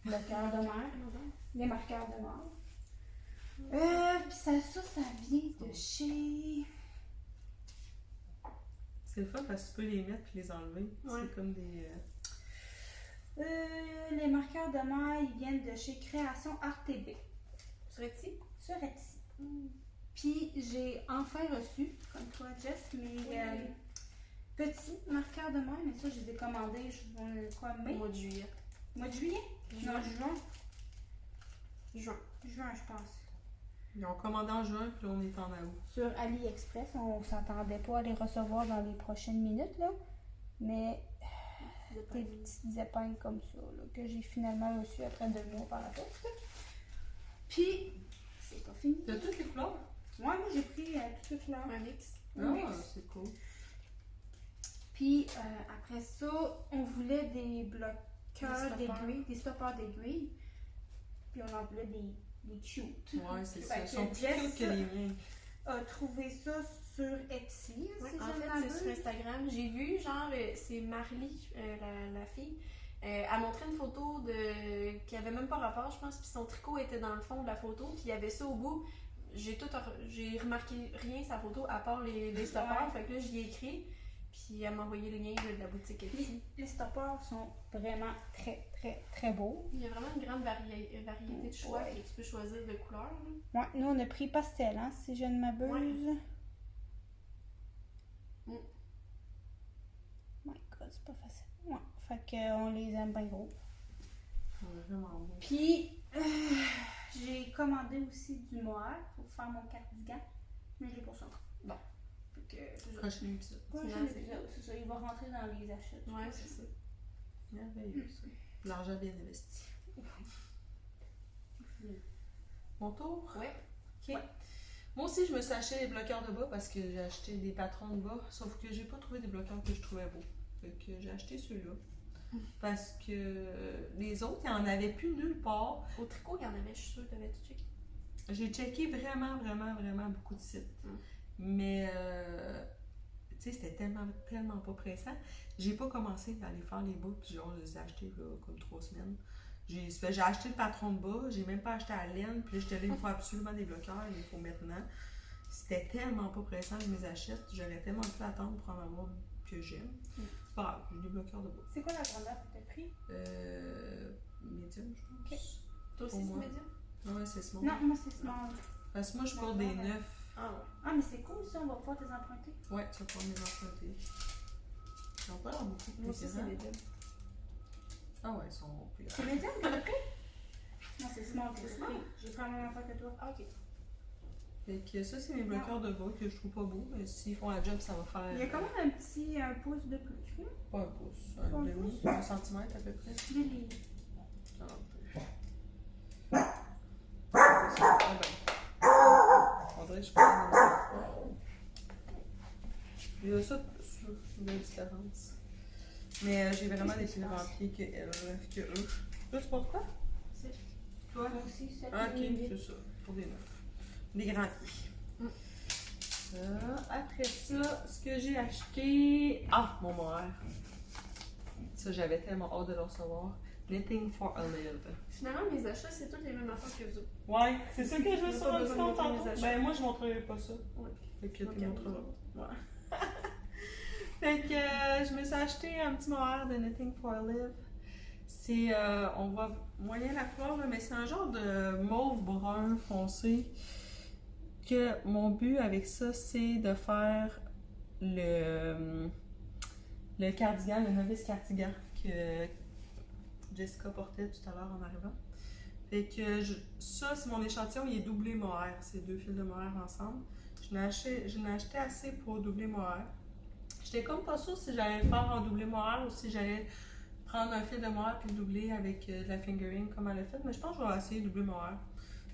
bloqueurs de mer, des marqueurs de mer. Puis ça vient de chez. C'est le fun parce que tu peux les mettre puis les enlever. Ouais. C'est comme des. Les marqueurs de maille ils viennent de chez Création RTB. serais-tu? Sur Etsy. Puis j'ai enfin reçu, comme toi Jess, mes petits marqueurs de maille, mais ça je les ai commandés, mai? Au mois de juillet. Mois de juillet? Juin. Non, juin. Juin. Juin, je pense. Ils ont commandé en juin, puis là, on est en août. Sur AliExpress, on s'attendait pas à les recevoir dans les prochaines minutes, là. Mais des petites épingles comme ça, là, que j'ai finalement reçues après 2 mois par la poste. Puis, c'est pas fini. T'as toutes les couleurs? Ouais, moi j'ai pris toutes les couleurs. Un mix. Oui. Ah, c'est cool. Puis après ça, on voulait des bloqueurs Des stoppeurs. d'aiguilles, des stoppeurs d'aiguilles. Puis on en voulait des cute. Ouais, c'est ça. Fait Ils que sont plus Jess cute que les miens. a trouvé ça sur Etsy. Ouais, si en je ne fait, m'abuse. c'est sur Instagram. J'ai vu, genre, c'est Marlie, la fille. Elle montrait une photo qui avait même pas rapport, je pense, puis son tricot était dans le fond de la photo, puis il y avait ça au bout. J'ai remarqué rien sa photo à part les stoppers, fait que là j'y ai écrit, puis elle m'a envoyé le lien de la boutique Etsy. Les stoppers sont vraiment très, très, très beaux. Il y a vraiment une grande variété de choix, Ouais. et tu peux choisir de couleurs. Là. Ouais, nous on a pris pastel, hein, si je ne m'abuse. Mm. My God, c'est pas facile. Ouais, fait qu'on les aime bien gros. Ils sont vraiment beaux. Puis, j'ai commandé aussi du mohair pour faire mon cardigan, mais je l'ai pas ça encore. Bon. Fait que, c'est ça. Prochain épisode. Prochain épisode, c'est ça, il va rentrer dans les achats. Ouais, c'est ça. Merveilleux, ça. L'argent bien investi. Mon tour? Ouais. Ok. Moi aussi, je me suis acheté des bloqueurs de bas parce que j'ai acheté des patrons de bas, sauf que j'ai pas trouvé des bloqueurs que je trouvais beaux. Fait que j'ai acheté ceux-là. Parce que les autres, il n'y en avait plus nulle part. Au tricot, il y en avait, je suis sûre, t'avais-tu checké? J'ai checké vraiment, vraiment, vraiment beaucoup de sites. Mm. Mais, tu sais, c'était tellement, tellement pas pressant. J'ai pas commencé à aller faire les bas, puis genre, je les ai achetés là, comme 3 semaines. J'ai acheté le patron de bas, j'ai même pas acheté la laine, puis là, j'étais là, il me faut absolument des bloqueurs, il me faut maintenant. C'était tellement pas pressant, je les achète, j'aurais tellement pu attendre pour en avoir que j'aime. C'est pas grave, j'ai des bloqueurs de bas. C'est quoi la grandeur que t'as pris? Médium, je pense. Ok. Toi aussi, Pour c'est moi. médium? Ouais, c'est small. Non, moi c'est small. Parce que moi, je porte des neufs. Ah ouais. Ah, mais c'est cool ça, on va pouvoir te les emprunter. Ouais, tu vas pouvoir me les emprunter. Ils ont pas l'air beaucoup Moi aussi, plus c'est grands. médium. Ah ouais, ils sont plus C'est grands. médium que t'as pris? Non, c'est small que C'est j'ai small. pris. J'ai pris la même affaire que toi. Ah, ok. Fait que ça, c'est mes bloqueurs de bas que je trouve pas beaux, mais s'ils font la job, ça va faire. Il y a quand même un pouce de plus. Hein? Pas un pouce, Pas un un demi, pouce? 1 centimètre à peu près. Lily. Ah, un peu. Ah ben. On dirait que je peux pas ça. Il y a ça de plus, là, de différence. Mais j'ai vraiment des pieds en pied que eux. Toi, tu portes quoi? C'est Toi? Moi aussi, c'est Ah, ok, c'est ça, pour des neufs. Des grands pieds. Après ça, ce que j'ai acheté. Ah, mon mohair. Ça, j'avais tellement hâte de le recevoir. Knitting for a Live. Finalement, mes achats, c'est toutes les mêmes affaires que vous autres. Ouais, c'est ça que je me J'ai suis pas rendu besoin de compte montrer mes tantôt. achats. Ben, moi, je montrerai pas ça. Ouais. Fait que Ok. tu montreras. Ouais. Fait que je me suis acheté un petit mohair de Knitting for a Live. C'est, on voit moyen la couleur, là, mais c'est un genre de mauve brun foncé. Que mon but avec ça, c'est de faire le cardigan, le novice cardigan que Jessica portait tout à l'heure en arrivant. Fait que ça, c'est mon échantillon, il est doublé mohair. C'est 2 fils de mohair ensemble. Je n'ai acheté assez pour doubler mohair. J'étais comme pas sûre si j'allais le faire en doublé mohair ou si j'allais prendre un fil de mohair puis le doubler avec de la fingering comme elle a fait. Mais je pense que je vais essayer de doubler mohair.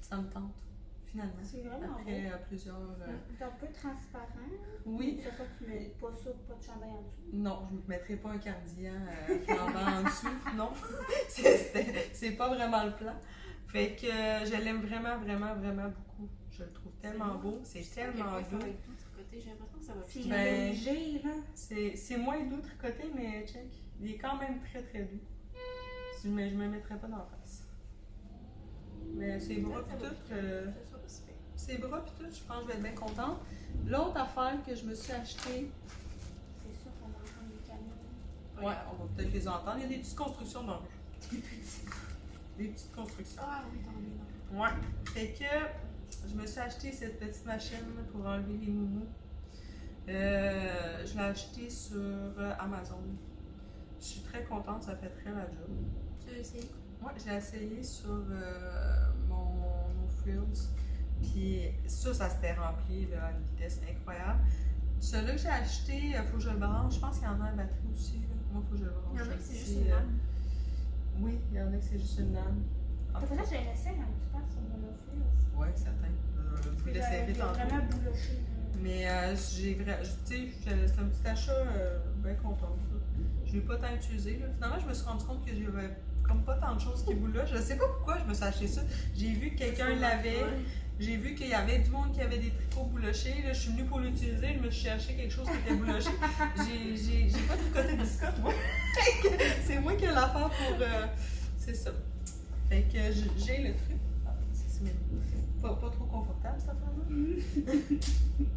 Ça me tente, finalement. C'est vraiment Après beau. plusieurs... C'est un peu transparent. Oui. C'est ça, tu mets pas ça, pas de chandail en dessous. Non, je ne mettrai pas un cardigan flambant en dessous, non. C'est pas vraiment le plan. Fait que je l'aime vraiment, vraiment, vraiment beaucoup. Je le trouve tellement beau, c'est tellement doux. J'ai l'impression que ça va C'est fitter. Ben, léger, là. C'est moins doux tricoté, mais check. Il est quand même très très doux. Mais je me mettrais pas dans la face. Mais ses bras pis tout, Ça sera pas si pire. ses bras pis tout, je pense que je vais être bien contente. L'autre affaire que je me suis achetée, C'est sûr qu'on va entendre des camions. ouais, on va peut-être les entendre. Il y a des petites constructions dans le jeu. Des petites constructions. Ah oui, dans les Ouais. Fait que je me suis acheté cette petite machine pour enlever les moumous. Je l'ai acheté sur Amazon. Je suis très contente, ça fait très la job. Tu as essayé? Moi, j'ai essayé sur mon Frills. Puis ça s'était rempli là, à une vitesse incroyable. Celui-là que j'ai acheté, il faut que je le branche. Je pense qu'il y en a à batterie aussi. Là. Moi, il faut que je le branche. Il y en a qui c'est aussi, juste une lame. Oui, il y en a que c'est juste une lame. T'as fait là, j'ai laissé un petit peu sur mon offre aussi. Ouais, certain. Vous l'essayerez tantôt. Vraiment bouloché. Mais j'ai vraiment. Tu sais, c'est un petit achat bien content. Je ne l'ai pas tant utilisé. Là. Finalement, je me suis rendu compte que j'avais comme pas tant de choses qui boulent là. Je sais pas pourquoi je me suis acheté ça. J'ai vu que quelqu'un l'avait. Ouais. J'ai vu qu'il y avait du monde qui avait des tricots boulochés. Là, je suis venue pour l'utiliser. Je me suis cherché quelque chose qui était bouloché. J'ai pas du côté biscotte, moi. C'est moi qui ai l'affaire pour. C'est ça. Fait que j'ai le truc. Ah, c'est pas trop confortable, cette affaire-là.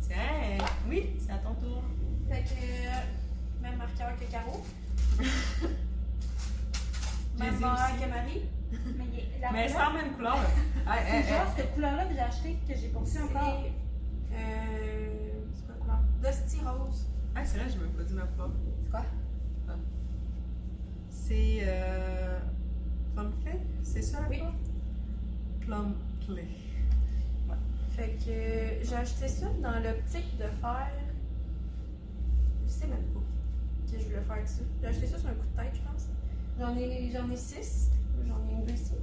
Tiens, oui, c'est à ton tour. Fait que même marqueur que Caro. Même les ai marqueur aussi. que Marie. Mais c'est la même couleur. C'est genre cette couleur-là que j'ai acheté, que j'ai porté C'est encore. c'est quoi couleur? Dusty Rose. Ah, c'est vrai, j'ai même pas dit ma couleur. C'est quoi? C'est Plum Play? C'est ça? Oui. Quoi? Plum Play. Fait que j'ai acheté ça dans l'optique de faire. Je sais même pas que je voulais faire avec ça. J'ai acheté ça sur un coup de tête, je pense. J'en ai 6. J'en ai une ici.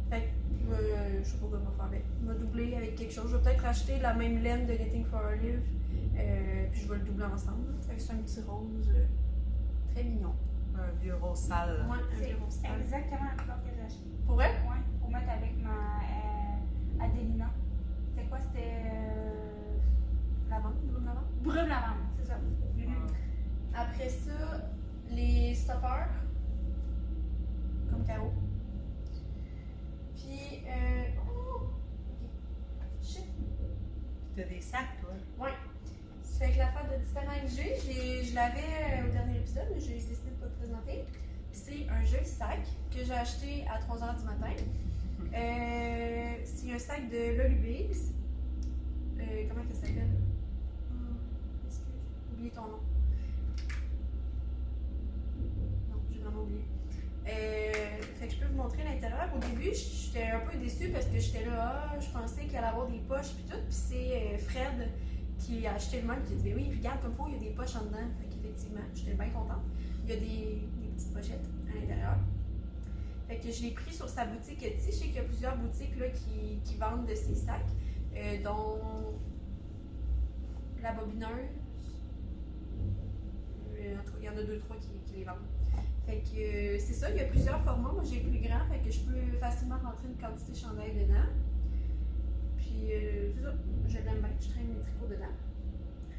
Fait que je sais pas quoi je vais faire avec. Je vais doubler avec quelque chose. Je vais peut-être acheter la même laine de Knitting for a Live. Puis je vais le doubler ensemble. Fait que c'est un petit rose très mignon. Un vieux rose sale. Ouais, un C'est vieux rose sale. exactement la couleur que j'ai acheté. Pour elle? Ouais, pour mettre avec ma Adelina. C'était quoi? C'était Lavande, brune lavande. brune lavande, c'est ça. Après ça, les stoppers. Comme Caro. T'as des sacs, toi? Ouais. Ça fait que l'affaire de différents que je l'avais au dernier épisode, mais j'ai décidé de ne pas le présenter. Puis c'est un joli sac que j'ai acheté à 3h du matin. C'est un sac de Lolubigs. Comment ça s'appelle? Excuse, j'ai oublié ton nom. Non, j'ai vraiment oublié. Fait que je peux vous montrer l'intérieur. Au début, j'étais un peu déçue parce que j'étais là, je pensais qu'il allait avoir des poches puis tout. Puis c'est Fred qui a acheté le même. Qui a dit, ben oui, regarde comme faut, il y a des poches en dedans. Fait qu'effectivement, j'étais bien contente. Il y a des petites pochettes à l'intérieur. Fait que je l'ai pris sur sa boutique Etsy. Je sais qu'il y a plusieurs boutiques là, qui vendent de ces sacs, dont la bobineuse. En tout cas, il y en a 2-3 qui les vendent. Fait que c'est ça, il y a plusieurs formats. Moi j'ai le plus grand, fait que je peux facilement rentrer une quantité chandail dedans. Puis c'est ça, je l'aime bien, je traîne mes tricots dedans.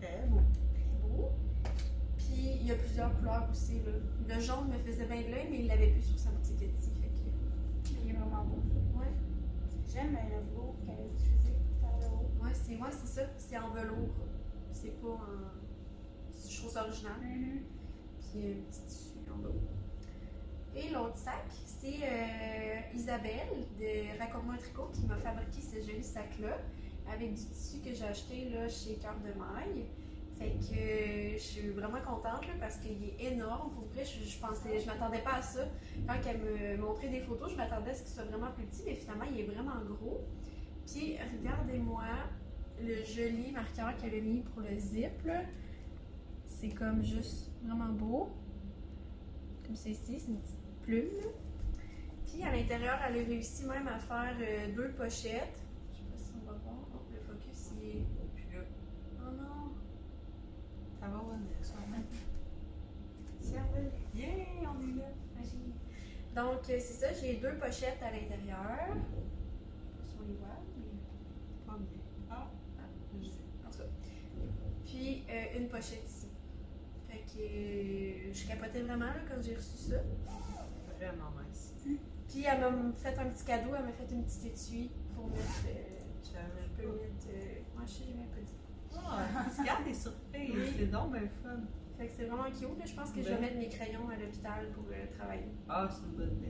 Très beau. Très beau. Puis il y a plusieurs couleurs aussi. Là. Le jaune me faisait bien de l'œil, mais il l'avait plus sur sa boutique Etsy. Fait que... Il est vraiment beau ça. Ouais. J'aime le velours qu'elle a utilisé pour faire le haut. Ouais, c'est ça. C'est en velours. C'est pas en. Je trouve ça original. Puis un petit tissu en bas. Et l'autre sac, c'est Isabelle de Raconte-moi un tricot qui m'a fabriqué ce joli sac-là avec du tissu que j'ai acheté là, chez Cœur de Maille. Fait que je suis vraiment contente là, parce qu'il est énorme. Pour vrai, je m'attendais pas à ça. Quand elle me montrait des photos, je m'attendais à ce qu'il soit vraiment plus petit, mais finalement, il est vraiment gros. Puis, regardez-moi le joli marqueur qu'elle a mis pour le zip. Là. C'est comme juste vraiment beau. Comme c'est ici, c'est une petite plume. Là. Puis, à l'intérieur, elle a réussi même à faire 2 pochettes. Je sais pas si on va voir. Oh, le focus, il est... Puis là, Oh non! ça va revenir, sûrement. Cervelle. Yeah, on est là. Magie. Donc, c'est ça, j'ai 2 pochettes à l'intérieur. Je sais pas si on les voit, mais... Pas bien. Ah, je sais. En tout cas. Puis, une pochette ici. Fait que je capotais vraiment là, quand j'ai reçu ça. Vraiment nice. Puis, elle m'a fait un petit cadeau, elle m'a fait une petite étui pour mettre... J'avais je peux pas. mettre... Moi, je sais, j'ai même pas dit. Ah, tu gardes des surprises. Oui. C'est donc bien fun. Fait que c'est vraiment cute. Là. Je pense que je vais mettre mes crayons à l'hôpital pour travailler. Ah, c'est une bonne idée.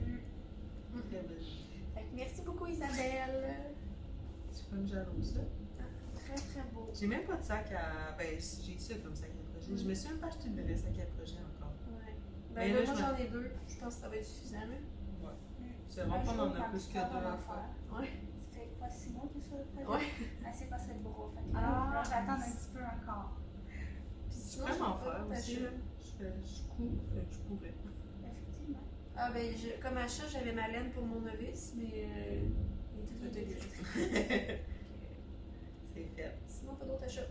Très bonne idée. Fait que merci beaucoup, Isabelle. C'est comme jalouse, ça. Très, très beau. J'ai même pas de sac à. Ben, j'ai ça comme sac à projet. Je me suis même pas acheté de vrai sac à projet encore. Ouais. Mais Ben là, là, moi, je j'en ai 2. Je pense que ça va être suffisant. Là. C'est vraiment pas d'en a plus que 2 à faire. Ouais. Ça fait quoi, 6 mois que ça le projet? Ouais. Elle s'est passée le bras. Fait que Ah. là, j'attends un petit peu encore. Puis Je sinon, peux m'en j'ai pas faire aussi. d'acheter. Là. Je couds, fait que je pourrais. Effectivement. Ah ben, comme achat, j'avais ma laine pour mon novice, mais il était déjà. C'est fait. Sinon, pas d'autres achats.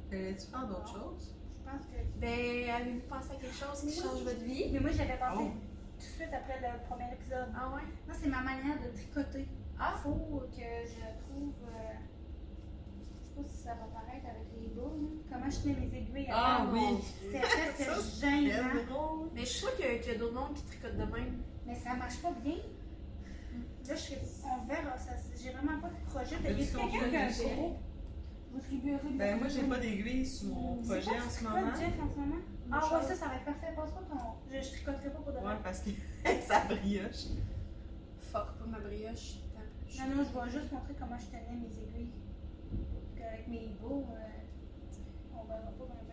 Fallait-tu faire d'autres choses? Je pense que. Ben, avez-vous pensé à quelque chose qui change votre vie? Mais moi, j'avais pensé Oh. tout de suite après le premier épisode. Ah ouais? Moi, c'est ma manière de tricoter. Ah! Il faut que je trouve. Je sais pas si ça va paraître avec les boules. Là. Comment je tenais mes aiguilles Ah avant. oui! C'était presque Ça, gênant. c'est drôle. Mais je suis sûre qu'il y a d'autres mondes qui tricotent de même. Mais ça marche pas bien. Là, on verra. J'ai vraiment pas de projet. Mais Il y a tu quelqu'un qui a un contribuerais? gros. Vous contribuerez Ben, moi, j'ai pas d'aiguille sur mon projet en ce moment. Jeff en ce moment? Ah ouais, ça va être parfait. Passe-moi ton. Je tricoterai pas pour de vrai. Ouais, parce que ça brioche. Fuck, pas ma brioche. Non, non, je vais juste montrer comment je tenais mes aiguilles. Avec mes bouts, on verra pas vraiment.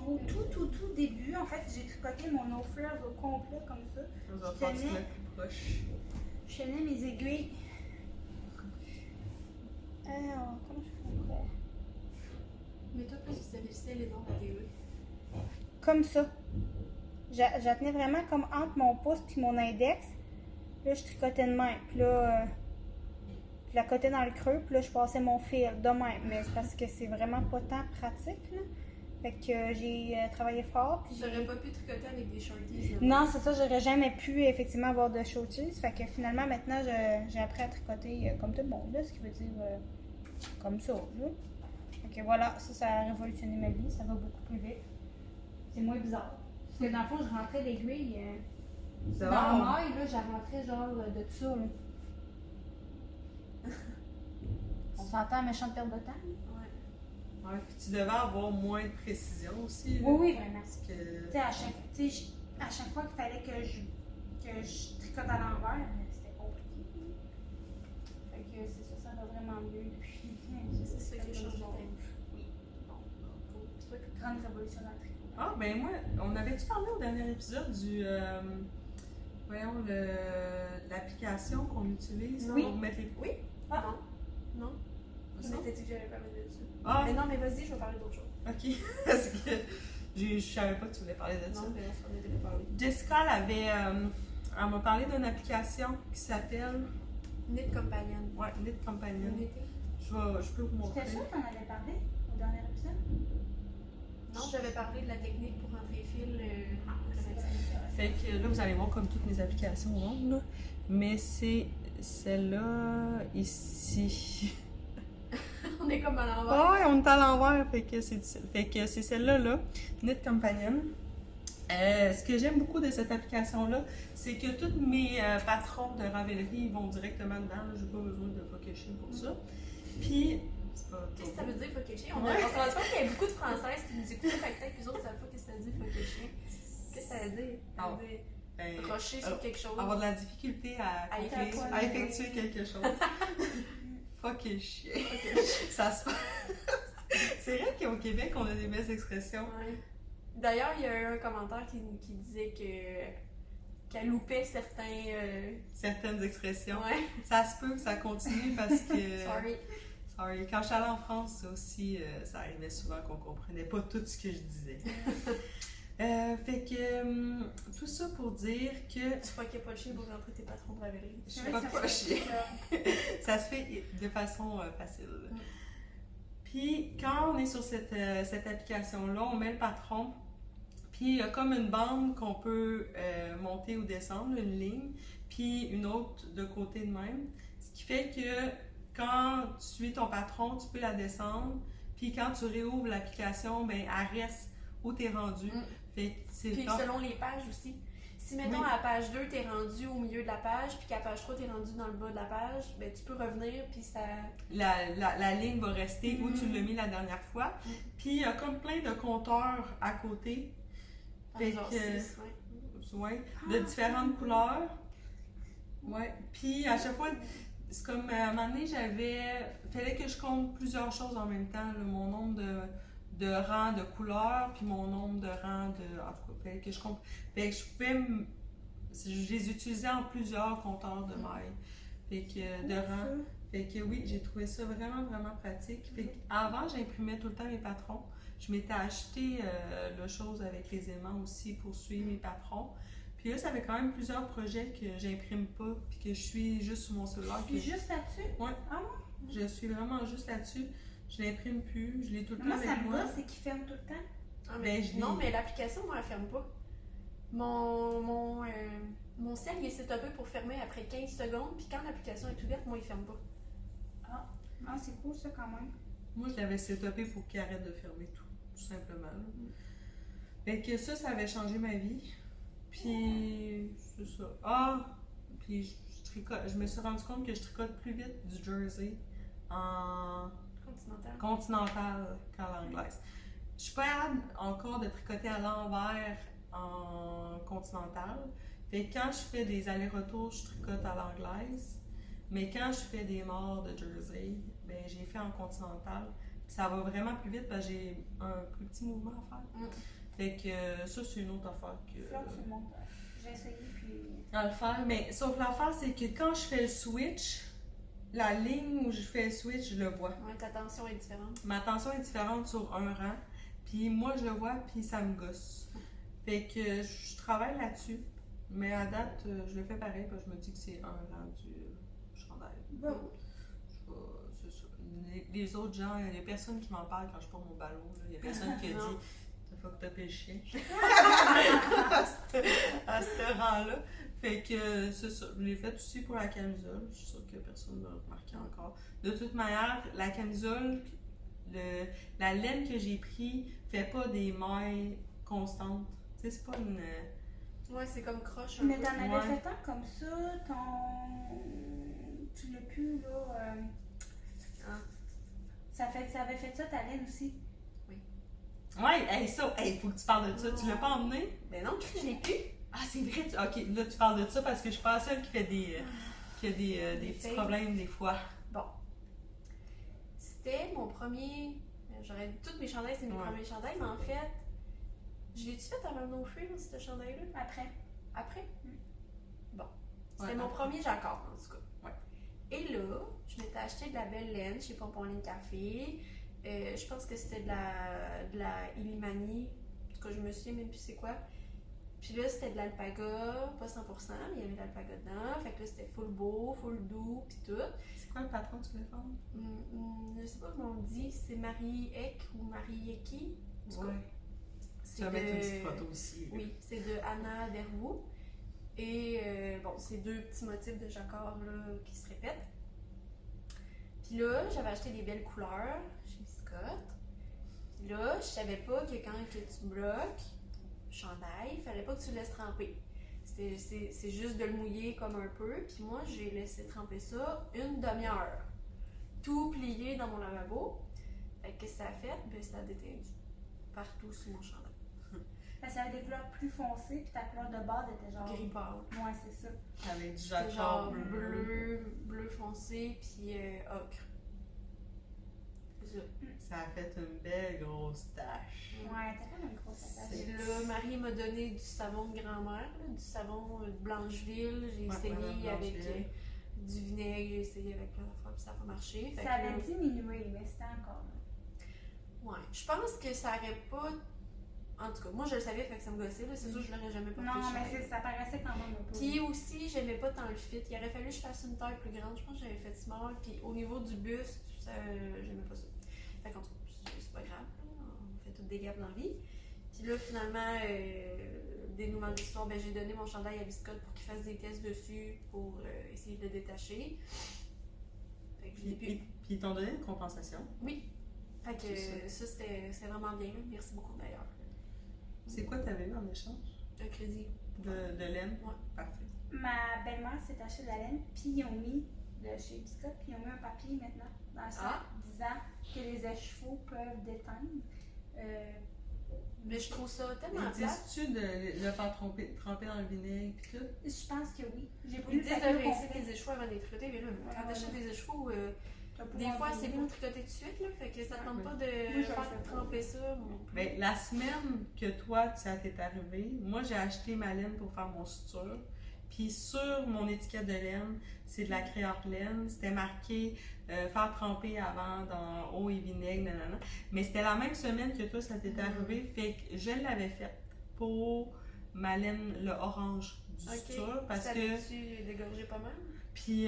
Au tout début, en fait, j'ai tricoté mon No Frills au complet comme ça. On va faire ça plus proche. Je tenais mes aiguilles. Comment je ferais? Mets-toi plus visualiser les noms de la télé. Comme ça. Je la tenais vraiment comme entre mon pouce et mon index. Là, je tricotais de même. Puis là, je la cotais dans le creux. Puis là, je passais mon fil de même. Mais c'est parce que c'est vraiment pas tant pratique. Là. Fait que j'ai travaillé fort. Puis J'aurais pas pu tricoter avec des shorties. Là. non, c'est ça. J'aurais jamais pu effectivement avoir de shorties. Fait que finalement, maintenant, j'ai appris à tricoter comme tout le monde. Là, ce qui veut dire comme ça. Là. Fait que voilà, ça a révolutionné ma vie. Ça va beaucoup plus vite. C'est moins bizarre. Parce que dans le fond, je rentrais l'aiguille dans la maille, là, je rentrais genre de ça. Là. On s'entend méchante perte de temps. Ouais. Ouais, puis tu devais avoir moins de précision aussi. Là, Oui, oui, vraiment. parce que... Tu sais, à chaque fois qu'il fallait que je tricote à l'envers, c'était compliqué. Fait que c'est ça, ça va vraiment mieux depuis. C'est ça qui a changé. Oui. Bon, C'est pas une grande révolution dans le tricot. Ah, ben moi, on avait-tu parlé au dernier épisode du... voyons, l'application qu'on utilise Oui. pour mettre les... Oui? Ah. Non? Non? C'est Je ça? m'étais dit que j'allais parler de ça. Ah, Mais non, mais vas-y, je vais parler d'autre chose. ok. Parce que je savais pas que tu voulais parler de ça. Non, mais on s'en était parlé. Jessica, elle m'a parlé d'une application qui s'appelle... Knit Companion. Ouais, Knit Companion. Knitting? Je peux vous montrer. J'étais sûre que t'en avais parlé au dernier épisode. Non, j'avais parlé de la technique pour rentrer fil automatique. Fait que là, vous allez voir comme toutes mes applications rondes, là. Mais c'est celle-là, ici. On est comme à l'envers. Ouais, on est à l'envers, fait que c'est celle-là, là, Knit Companion. Ce que j'aime beaucoup de cette application-là, c'est que tous mes patrons de Ravelry vont directement dedans. J'ai pas besoin de focusing pour ça. Puis, c'est pas Qu'est-ce que ça veut dire, focusing? Ouais. On s'est rendu compte qu'il y a beaucoup de Françaises qui nous écoutent, fait que peut-être que les autres savent pas qu'est-ce que ça veut dire, focusing. Qu'est-ce que ça veut dire? Ça veut dire Ben, rocher sur quelque chose. avoir de la difficulté à effectuer quelque chose. Fuck chien. Ça se C'est vrai qu'au Québec, on a des belles expressions. Ouais. D'ailleurs, il y a eu un commentaire qui disait qu'elle loupait Certaines expressions. Ouais. Ça se peut que ça continue parce que... Sorry. Quand je suis allée en France, ça aussi, ça arrivait souvent qu'on comprenait pas tout ce que je disais. Fait que tout ça pour dire que Tu fuckais pas le chien pour rentrer tes patrons de Ravelry. je suis pas chier. Ça se fait de façon facile. Puis quand on est sur cette application-là, on met le patron. Puis il y a comme une bande qu'on peut monter ou descendre, une ligne, puis une autre de côté de même. Ce qui fait que quand tu suis ton patron, tu peux la descendre. Puis quand tu réouvres l'application, ben elle reste où tu es rendu. Fait que c'est Puis top. selon les pages aussi. Si, mettons, Oui. à la page 2, t'es rendu au milieu de la page, puis qu'à la page 3, t'es rendu dans le bas de la page, ben tu peux revenir, puis ça... La ligne va rester où tu l'as mis la dernière fois. Puis il y a comme plein de compteurs à côté. Fait genre que- 6, ouais. Ouais, de différentes couleurs. Ouais. Puis à chaque fois, c'est comme à un moment donné, fallait que je compte plusieurs choses en même temps. Là, mon nombre de rangs de couleurs, puis mon nombre de rangs de. En tout cas, fallait que je compte. Fait que je pouvais. Je les utilisais en plusieurs compteurs de mailles. Fait que de rangs. Fait que oui, j'ai trouvé ça vraiment, vraiment pratique. Fait qu'avant, j'imprimais tout le temps mes patrons. Je m'étais acheté la chose avec les aimants aussi pour suivre mes patrons. Puis là, ça fait quand même plusieurs projets que j'imprime pas, puis que je suis juste sur mon cellulaire. Puis juste là-dessus? Ouais. Ah ouais? Je suis vraiment juste là-dessus. Je l'imprime plus, je l'ai tout le temps Moi, ça avec me moi. gosse, c'est qu'il ferme tout le temps. Ah, Ben, je non, lis. mais l'application, moi, elle ferme pas. Mon ciel, il est setupé pour fermer après 15 secondes, puis quand l'application est ouverte, moi, il ferme pas. Ah, c'est cool ça quand même. Moi, je l'avais setupé pour qu'il arrête de fermer tout simplement. Là. Fait que ça avait changé ma vie. Puis, c'est ça. Ah! Puis, je me suis rendu compte que je tricote plus vite du jersey en continental qu'en anglaise. Je suis pas capable encore de tricoter à l'envers en continental. Fait que quand je fais des allers-retours, je tricote à l'anglaise. Mais quand je fais des morts de jersey, ben j'ai fait en continental. Puis ça va vraiment plus vite parce que j'ai un plus petit mouvement à faire. Fait que ça, c'est une autre affaire que. Fleur sur le montage. J'ai essayé puis. À le faire. Mais sauf l'affaire, c'est que quand je fais le switch, la ligne où je fais le switch, je le vois. Ouais, ta tension est différente. Ma tension est différente sur un rang. Puis moi, je le vois, puis ça me gosse. Fait que je travaille là-dessus. Mais à date, je le fais pareil parce que je me dis que c'est un rang du chandail. Bon. C'est ça. Les autres gens, il y a personne qui m'en parle quand je porte mon ballon. Là. Il y a personne qui a Non. dit « Faut que t'as le chien » à ce rang-là. Fait que c'est ça. Je l'ai fait aussi pour la camisole. Je suis sûre que personne ne l'a remarqué encore. De toute manière, la camisole, la laine que j'ai pris fait pas des mailles constantes. Tu sais, c'est pas une... Ouais, c'est comme croche. Mais t'en avais Ouais. fait un comme ça, tu l'as pu là. Ça avait fait ça, ta laine aussi. Ouais, hey, ça, hey, faut que tu parles de ça. Tu l'as pas emmené? Ben non, je l'ai plus. Ah, c'est vrai. Ok, là, tu parles de ça parce que je suis pas la seule qui fait qui a des petits fails. problèmes des fois. Bon. C'était mon premier. J'aurais dit toutes mes chandails, c'est mes Ouais. premiers chandails, mais en fait, je l'ai-tu fait avant No Fear, ce chandail-là? Après. Après? Bon. C'était Ouais, mon après. premier jacquard, en tout cas. Ouais. Et là, je m'étais acheté de la belle laine chez Pompon Laine Café. Je pense que c'était de la Illimani. En tout cas, je me souviens même plus c'est quoi. Puis là, c'était de l'alpaga, pas 100%, mais il y avait de l'alpaga dedans. Fait que là, c'était full beau, full doux, puis tout. C'est quoi le patron que tu voulais faire? Je sais pas comment on dit, c'est Marie Ek ou Marie Eki. En tout cas, Ouais. Tu vas mettre une petite photo aussi. Oui, c'est de Anna Dervaux. Et bon, c'est deux petits motifs de jacquard là, qui se répètent. Puis là, j'avais acheté des belles couleurs chez Scott. Puis là, je savais pas que quand que tu bloques chandail, il fallait pas que tu le laisses tremper. C'est juste de le mouiller comme un peu. Puis moi, j'ai laissé tremper ça une demi-heure. Tout plié dans mon lavabo. Fait que ça a fait? Ben, ça a détendu partout sur mon chandail. Parce que ça avait des couleurs plus foncées, puis ta couleur de base était genre. Gris pâle. Ouais, c'est ça. Avec du C'était jacquard genre bleu foncé, puis ocre. C'est ça. Ça a fait une belle grosse tache. Ouais, t'as comme une grosse attache. Puis là, Marie m'a donné du savon de grand-mère, là, du savon de Blancheville. J'ai Ouais, essayé ouais, avec Blancheville. du vinaigre, j'ai essayé avec plein d'affaires, puis ça n'a pas marché. Fait Ça que avait là, diminué, mais c'était encore là. ouais, je pense que ça aurait pas. En tout cas, moi je le savais, fait que ça me gossait, là. C'est sûr que je l'aurais jamais porté Non, cher. mais ça paraissait quand même un peu. Puis aussi, j'aimais pas tant le fit. Il aurait fallu que je fasse une taille plus grande. Je pense que j'avais fait small. Puis au niveau du buste, j'aimais pas ça. Fait qu'en tout cas, c'est pas grave. Là. On fait toutes des gaffes dans la vie. Puis là, finalement, dénouement de l'histoire, ben, j'ai donné mon chandail à Biscotte pour qu'il fasse des tests dessus pour essayer de le détacher. Fait que je l'ai pu. Puis ils t'ont donné une compensation. Oui. Fait que C'est ça, c'était vraiment bien. Là. Merci beaucoup d'ailleurs. C'est quoi que t'avais eu en échange? Un crédit. De laine? Ouais. Parfait. Ma belle-mère s'est acheté de la laine, puis ils ont mis de chez Biscotte, puis ils ont mis un papier maintenant dans le sac disant que les écheveaux peuvent déteindre. Mais je trouve ça tellement Ils plate. disent-tu de le faire tremper dans le vinaigre pis tout? Je pense que oui. J'ai pas Ils lu disent le de papier au rincer complet. tes écheveaux avant de les tricoter, mais là, quand Ouais, t'achètes ouais. des écheveaux, T'as pas des envie fois de c'est lire. pour tricoter tout de suite, là, fait que ça te tente Ouais. pas Moi, de je le faire fais pas. tremper ça. non plus. Ben, la semaine que toi, ça t'est arrivé, moi j'ai acheté ma laine pour faire mon suture. Puis sur mon étiquette de laine, c'est de la créole-laine. C'était marqué faire tremper avant dans eau et vinaigre, nanana. Mais c'était la même semaine que toi, ça t'est arrivé. Fait que je l'avais faite pour ma laine, le orange du suture. Parce ça que. tu dégorgé pas mal? Puis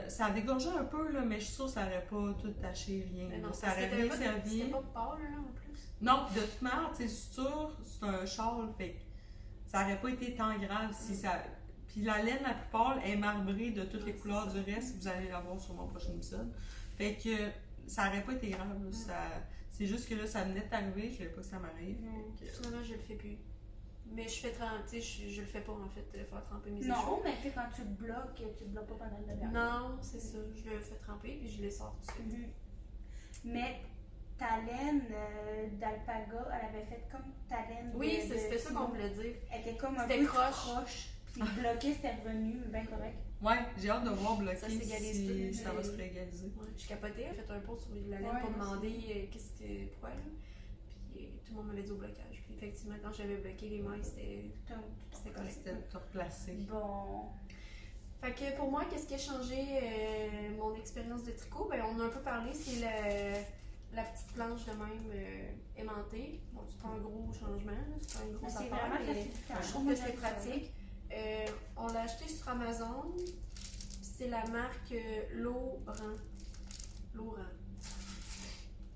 ça a dégorgé un peu, là, mais je suis sûre que ça n'aurait pas tout taché, rien. Mais là. non, Ça parce que aurait t'avais bien pas de- servi. C'était pas pâle, là, en plus. Non, de toute manière, tu sais, suture, c'est un châle, fait que ça aurait pas été tant grave si ça. Puis la laine la plus pâle est marbrée de toutes les Ouais, couleurs c'est du reste, vous allez la voir sur mon prochain épisode. Fait que ça aurait pas été grave, là, c'est juste que là, ça venait de t'arriver, je voulais pas que ça m'arrive. Fait que- Finalement, je le fais plus. Mais je fais tremper, je le fais pas en fait, faire tremper mes Non, écheveaux. mais tu sais, quand tu te bloques pas pendant le demi-heure. Non, c'est ça. Je le fais tremper puis je les sors tout de suite. Mhm. Mais ta laine d'alpaga, elle avait fait comme ta laine Oui, de c'était ça qu'on voulait dire. Elle était comme un C'était peu croche. Puis bloqué, c'était revenu, bien correct. Ouais, j'ai hâte de voir bloquer Ça s'égalise si tout, ça va mais- se réégaliser. Ouais, je capotais, j'ai fait un post sur la laine Ouais, pour moi demander pourquoi. Là. Puis tout le monde m'avait dit au blocage. Puis effectivement, quand j'avais bloqué les mailles, c'était correct. C'était de te replacer. Bon. Fait que pour moi, qu'est-ce qui a changé mon expérience de tricot? Ben, on a un peu parlé, c'est la petite planche de même aimantée. Bon, c'est pas un gros changement, là, c'est pas une grosse C'est affaire, vraiment mais facilitant. je trouve que c'est pratique. On l'a acheté sur Amazon. C'est la marque Laurent. Laurent.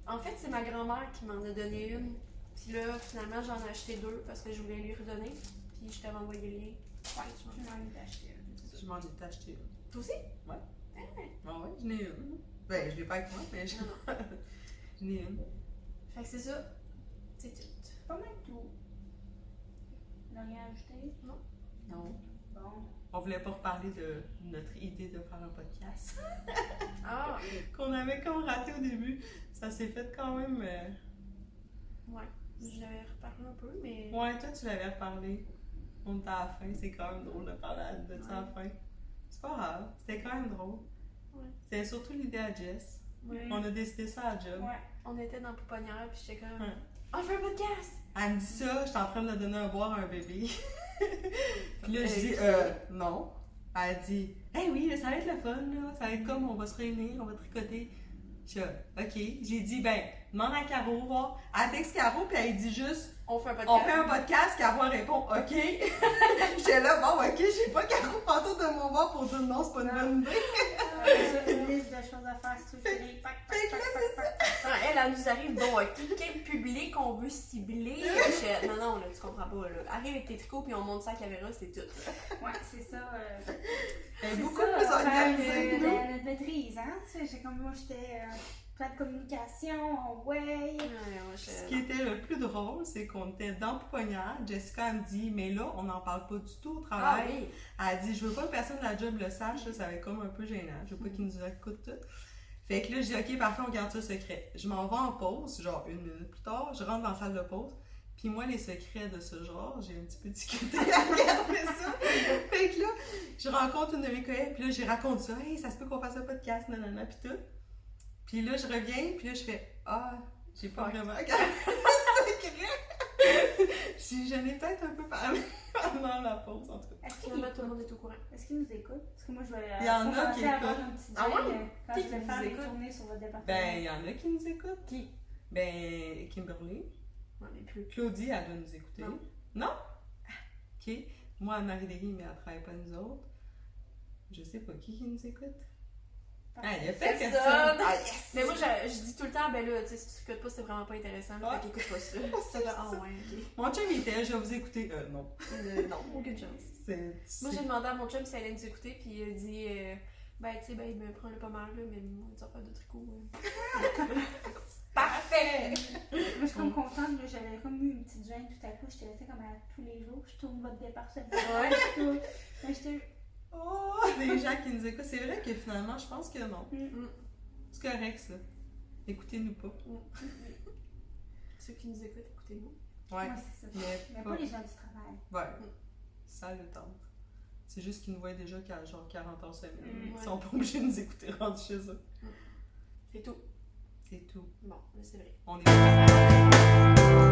En fait, c'est ma grand-mère qui m'en a donné une. Puis là, finalement, j'en ai acheté deux parce que je voulais lui redonner. Puis je t'avais envoyé le lien. Ouais, tu m'en as acheté une. Je m'en étais acheté une. Toi aussi? Ouais. Ah, Ah ouais, j'en ai une. Ben, je l'ai pas avec moi, mais non, non. j'en ai une. Fait que c'est ça. C'est tout. Pas mal tout. N'a rien ajouté? Non. Bon. on voulait pas reparler de notre idée de faire un podcast Ah! qu'on avait comme raté au début. Ça s'est fait quand même. Ouais. J'avais reparlé un peu, mais. Ouais, toi, tu l'avais reparlé. On était à la fin, c'est quand même drôle de parler de ça à la fin. C'est pas grave, c'était quand même drôle. Ouais. C'était surtout l'idée à Jess. Ouais. On a décidé ça à job. Ouais. On était dans Pouponnière, puis j'étais comme. Ouais. On fait un podcast! Elle me dit ça, j'étais en train de donner à boire à un bébé. Puis là, je dis, non. Elle dit, oui, là, ça va être le fun, là. Ça va être comme, on va se réunir, on va tricoter. Je dis, ok. J'ai dit, demande à Caro, voir. Elle texte Caro, puis elle dit juste, On fait un podcast. on fait un podcast. Caro répond, ok. J'étais là, bon, ok, j'ai pas Caro partout de mon bord pour dire non, c'est pas une bonne idée. J'ai une liste de choses à faire structurée. Elle nous arrive, bon, ok, quel public on veut cibler? Non, là, tu comprends pas, là. Arrive avec tes tricots, puis on monte ça à la caméra, c'est tout. Ouais, c'est ça. Elle est C'est beaucoup ça, plus organisée que nous. notre maîtrise, hein. J'ai comme moi, j'étais plein de communication, ouais. Ce qui était le plus drôle, c'est qu'on était dans Pouponnière. Jessica elle me dit, mais là, on n'en parle pas du tout au Ah travail. oui! Elle dit, je veux pas que personne de la job le sache, là, ça va être comme un peu gênant. Je veux pas qu'ils nous écoutent tout. Fait que là, je dis, ok, parfait, on garde ça secret. Je m'en vais en pause, genre 1 minute plus tard, je rentre dans la salle de pause. Puis moi, les secrets de ce genre, j'ai un petit peu discuté à regarder ça. Fait que là, je rencontre une de mes collègues, puis là, j'ai raconté ça. Hey, ça se peut qu'on fasse un podcast, nanana, puis tout. Puis là, je reviens, puis là, je fais, j'ai pas vraiment regardé le secret. Je n'ai peut-être un peu parlé pendant la pause, en tout cas. Est-ce Finalement, tout le monde est au courant. Est-ce qu'ils nous écoutent? Parce que moi, je vais Il y en a commencer qui à avoir écoutent. un petit Ah ouais? jet, quand Qui je vais nous faire des écoute? tournées sur votre département. Il y en a qui nous écoutent. Qui? Kimberly. Ouais, mais plus. Claudie, elle doit nous écouter. Non. Non? Ok. Moi, Marie-Léry, mais elle travaille pas nous autres. Je sais pas qui nous écoute. Il y a peut-être Personne. personne. Ah, yes! Mais moi, je dis tout le temps, ben là, tu sais, si tu écoutes pas, c'est vraiment pas intéressant. Ouais. Fait qu'écoute pas ça. C'est Ah ça. ouais, ok. Mon chum, il était, je vais vous écouter. Non. Non, aucune chance. Moi, j'ai demandé à mon chum si elle allait nous écouter, puis il a dit, tu sais, il me prend le pas mal, là, mais on va faire de tricot. Parfait! Moi, je suis comme contente, là, j'avais comme eu une petite gêne tout à coup. J'étais restée comme à tous les jours. Je tourne votre département. Ouais. Tout. Mais j'étais. Oh, des gens qui nous écoutent. C'est vrai que finalement, je pense que non. C'est correct, ça. Écoutez-nous pas. Ceux qui nous écoutent, écoutez-nous. Ouais. c'est ça. Mais pas les gens du travail. Ouais. Ça le tente. C'est juste qu'ils nous voient déjà qu'à genre 40 heures semaine. Ils Ouais. sont pas obligés de nous écouter rendus chez eux. C'est tout. C'est tout. Bon, là, c'est vrai. On est